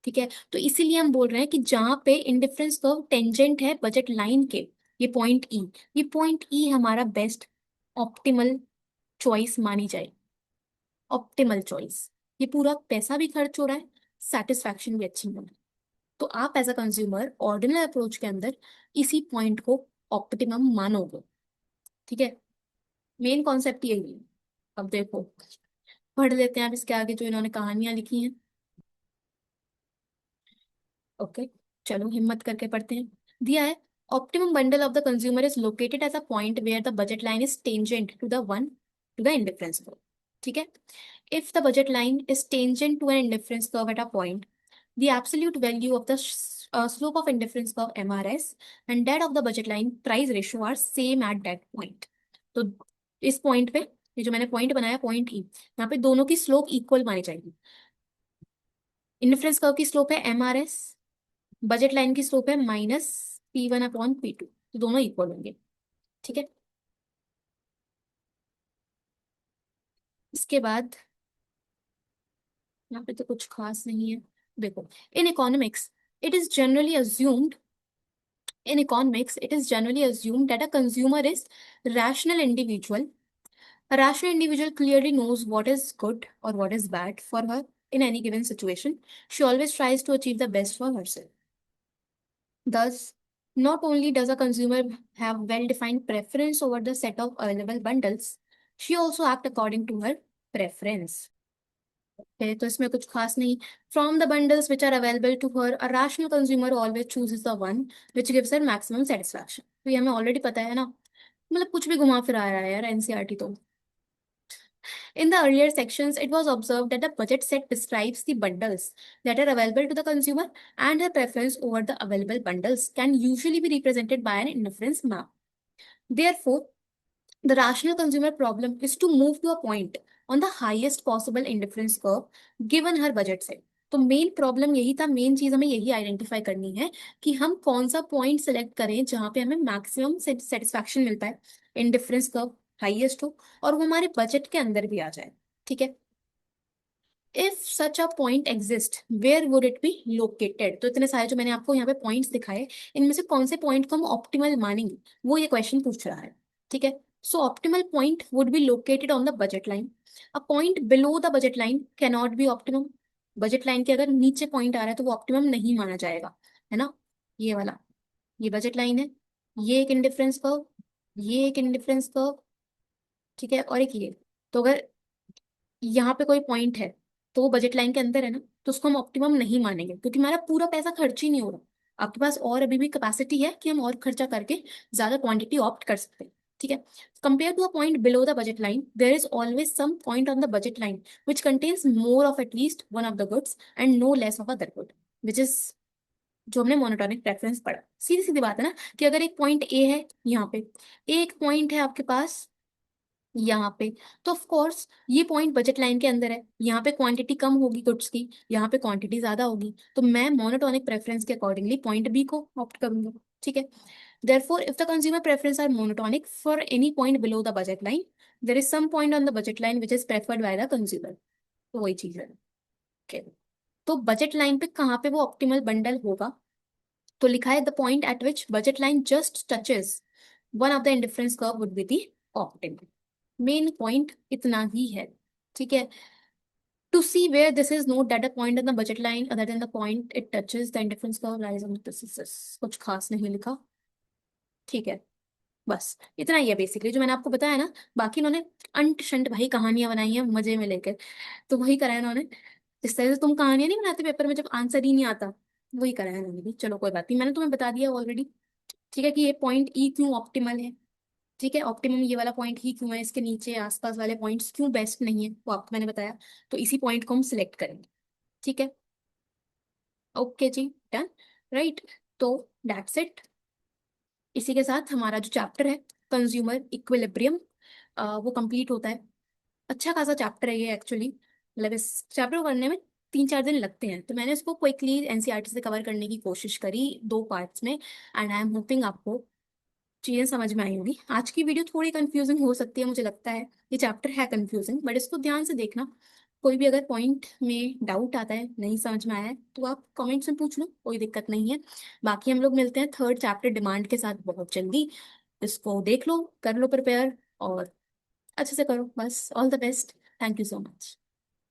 ठीक है, तो इसीलिए हम बोल रहे हैं कि जहां पे इंडिफरेंस कर्व टेंजेंट है बजट लाइन के, ये पॉइंट ई, ये पॉइंट ई हमारा बेस्ट ऑप्टिमल चॉइस मानी जाए, ऑप्टिमल चॉइस। ये पूरा पैसा भी खर्च हो रहा है, सेटिस्फैक्शन भी अच्छी मिल रही है। तो आप as a consumer ordinal approach के अंदर इसी पॉइंट को ऑप्टिमम मानोगे। ठीक है, मेन कॉन्सेप्ट यही है। अब देखो, पढ़ लेते हैं अब इसके आगे जो इन्होंने कहानियां लिखी हैं। ओके, चलो हिम्मत करके पढ़ते हैं। दिया है, optimum bundle of the consumer is located at a point where the budget line is tangent to the one to the indifference curve. ठीक है, if the budget line is tangent to an indifference curve at a point, the absolute value of the slope of indifference curve MRS and that of the budget line price ratio are same at that point। तो इस point पे, ये जो मैंने point बनाया point ई, यहाँ पे दोनों की स्लोप इक्वल मानी जाएगी। इंडिफरेंस कर्व की स्लोप है MRS, बजट लाइन की स्लोप है -P1/P2, तो दोनों इक्वल होंगे। ठीक है, इसके बाद यहाँ पे तो कुछ खास नहीं है। देखो, इन economics it is generally assumed in economics, it is generally assumed that a consumer is rational individual. A rational individual clearly knows what is good or what is bad for her in any given situation. She always tries to achieve the best for herself. Thus, not only does a consumer have well-defined preference over the set of available bundles, she also act according to her preference. Okay, तो इसमें कुछ खास नहीं। From the bundles which are available to her, a rational consumer always chooses the one which gives her maximum satisfaction। तो ये हमें already पता है ना, मतलब कुछ भी घुमा फिरा रहा है यार एनसीईआरटी तो। In the earlier sections, it was observed that the budget set describes the bundles that are available to the consumer, and her preference over the available bundles can usually be represented by an indifference map. Therefore, the rational consumer problem is to move to a point on the highest possible indifference curve given her budget set। तो main problem यही था, main चीज हमें यही identify करनी है कि हम कौन सा पॉइंट सेलेक्ट करें जहां पे हमें मैक्सिमम सेटिस्फैक्शन मिल पाए, इंडिफरेंस कर्व हाईएस्ट हो और वो हमारे बजट के अंदर भी आ जाए। ठीक है, if such a point exist where would it be located. तो इतने सारे जो मैंने आपको यहाँ पे पॉइंट्स दिखाए, इनमें से कौन से पॉइंट को हम ऑप्टिमल मानेंगे, वो ये क्वेश्चन पूछ रहा है। ठीक है, so optimal point would be located on the budget line. A point below the budget line can not be optimum. Budget line के अगर नीचे पॉइंट आ रहा है तो वो ऑप्टिमम नहीं माना जाएगा, है ना। ये वाला, ये बजट लाइन है, ये एक इंडिफरेंस कर्व, ये एक इंडिफरेंस कर्व, ठीक है, और एक ये। तो अगर यहाँ पे कोई पॉइंट है तो वो बजट लाइन के अंदर है ना, तो उसको हम ऑप्टिमम नहीं मानेंगे क्योंकि हमारा पूरा पैसा खर्च ही नहीं हो रहा। आपके पास और अभी भी कैपेसिटी है कि हम और खर्चा करके ज्यादा क्वांटिटी ऑप्ट कर सकते हैं। ठीक है, compare to a point below the budget line there is always some point on the budget line which contains more of at least one of the goods and no less of other good, which is जो हमने monotonic preference पढ़ा। सीधी सीधी बात है ना कि अगर एक point A है यहाँ पे, एक पॉइंट है आपके पास यहाँ पे, तो ऑफ कोर्स ये पॉइंट बजट लाइन के अंदर है, यहाँ पे क्वांटिटी कम होगी गुड्स की, यहाँ पे क्वांटिटी ज्यादा होगी, तो मैं मोनोटोनिक प्रेफरेंस के अकॉर्डिंगली पॉइंट बी को ऑप्ट करूंगा। ठीक है, therefore if the consumer preference are monotonic for any point below the budget line, there is some point on the budget line which is preferred by the consumer। तो वही चीज है। okay. तो budget line पे कहाँ पे वो optimal bundle होगा, तो लिखा है the point eight which budget line just touches one of the indifference curve would be the optimal. Main point इतना ही है। ठीक है, To see where this is, note that a point on the budget line other than the point it touches, the indifference curve lies on this is this. कुछ खास नहीं लिखा, ठीक है। बस इतना ही है बेसिकली जो मैंने आपको बताया ना। बाकी इन्होंने अंट शंट भाई कहानियां बनाई हैं मजे में लेकर, तो वही करा है इन्होंने। जिस तरह से तुम कहानियां नहीं बनाते पेपर में जब आंसर ही नहीं आता, वही करा है इन्होंने भी। चलो कोई बात नहीं, मैंने तुम्हें बता दिया ऑलरेडी। ठीक है कि ये पॉइंट ई क्यों ऑप्टिमल है। ठीक है, ऑप्टिमम ये वाला पॉइंट ही क्यों है, इसके नीचे आसपास वाले पॉइंट्स क्यों बेस्ट नहीं है, वो आपको मैंने बताया। तो इसी पॉइंट को हम सिलेक्ट करेंगे। ठीक है, ओके जी, डन, राइट। तो दैट्स इट। इसी के साथ हमारा जो चैप्टर है कंज्यूमर इक्विलिब्रियम वो कंप्लीट होता है। अच्छा खासा चैप्टर है ये एक्चुअली, मतलब इस चैप्टर को करने में 3-4 दिन लगते हैं, तो मैंने इसको क्विकली एनसीईआरटी से कवर करने की कोशिश करी 2 पार्ट्स में। एंड आई एम होपिंग आपको चीजें समझ में आई होंगी। आज की वीडियो थोड़ी कंफ्यूजिंग हो सकती है, मुझे लगता है ये चैप्टर है कंफ्यूजिंग, बट इसको ध्यान से देखना। कोई भी अगर पॉइंट में डाउट आता है, नहीं समझ में आया है, तो आप कमेंट्स में पूछ लो, कोई दिक्कत नहीं है। बाकी हम लोग मिलते हैं थर्ड चैप्टर डिमांड के साथ बहुत जल्दी। इसको देख लो, कर लो प्रिपेयर, और अच्छे से करो। बस all the best, thank you so much.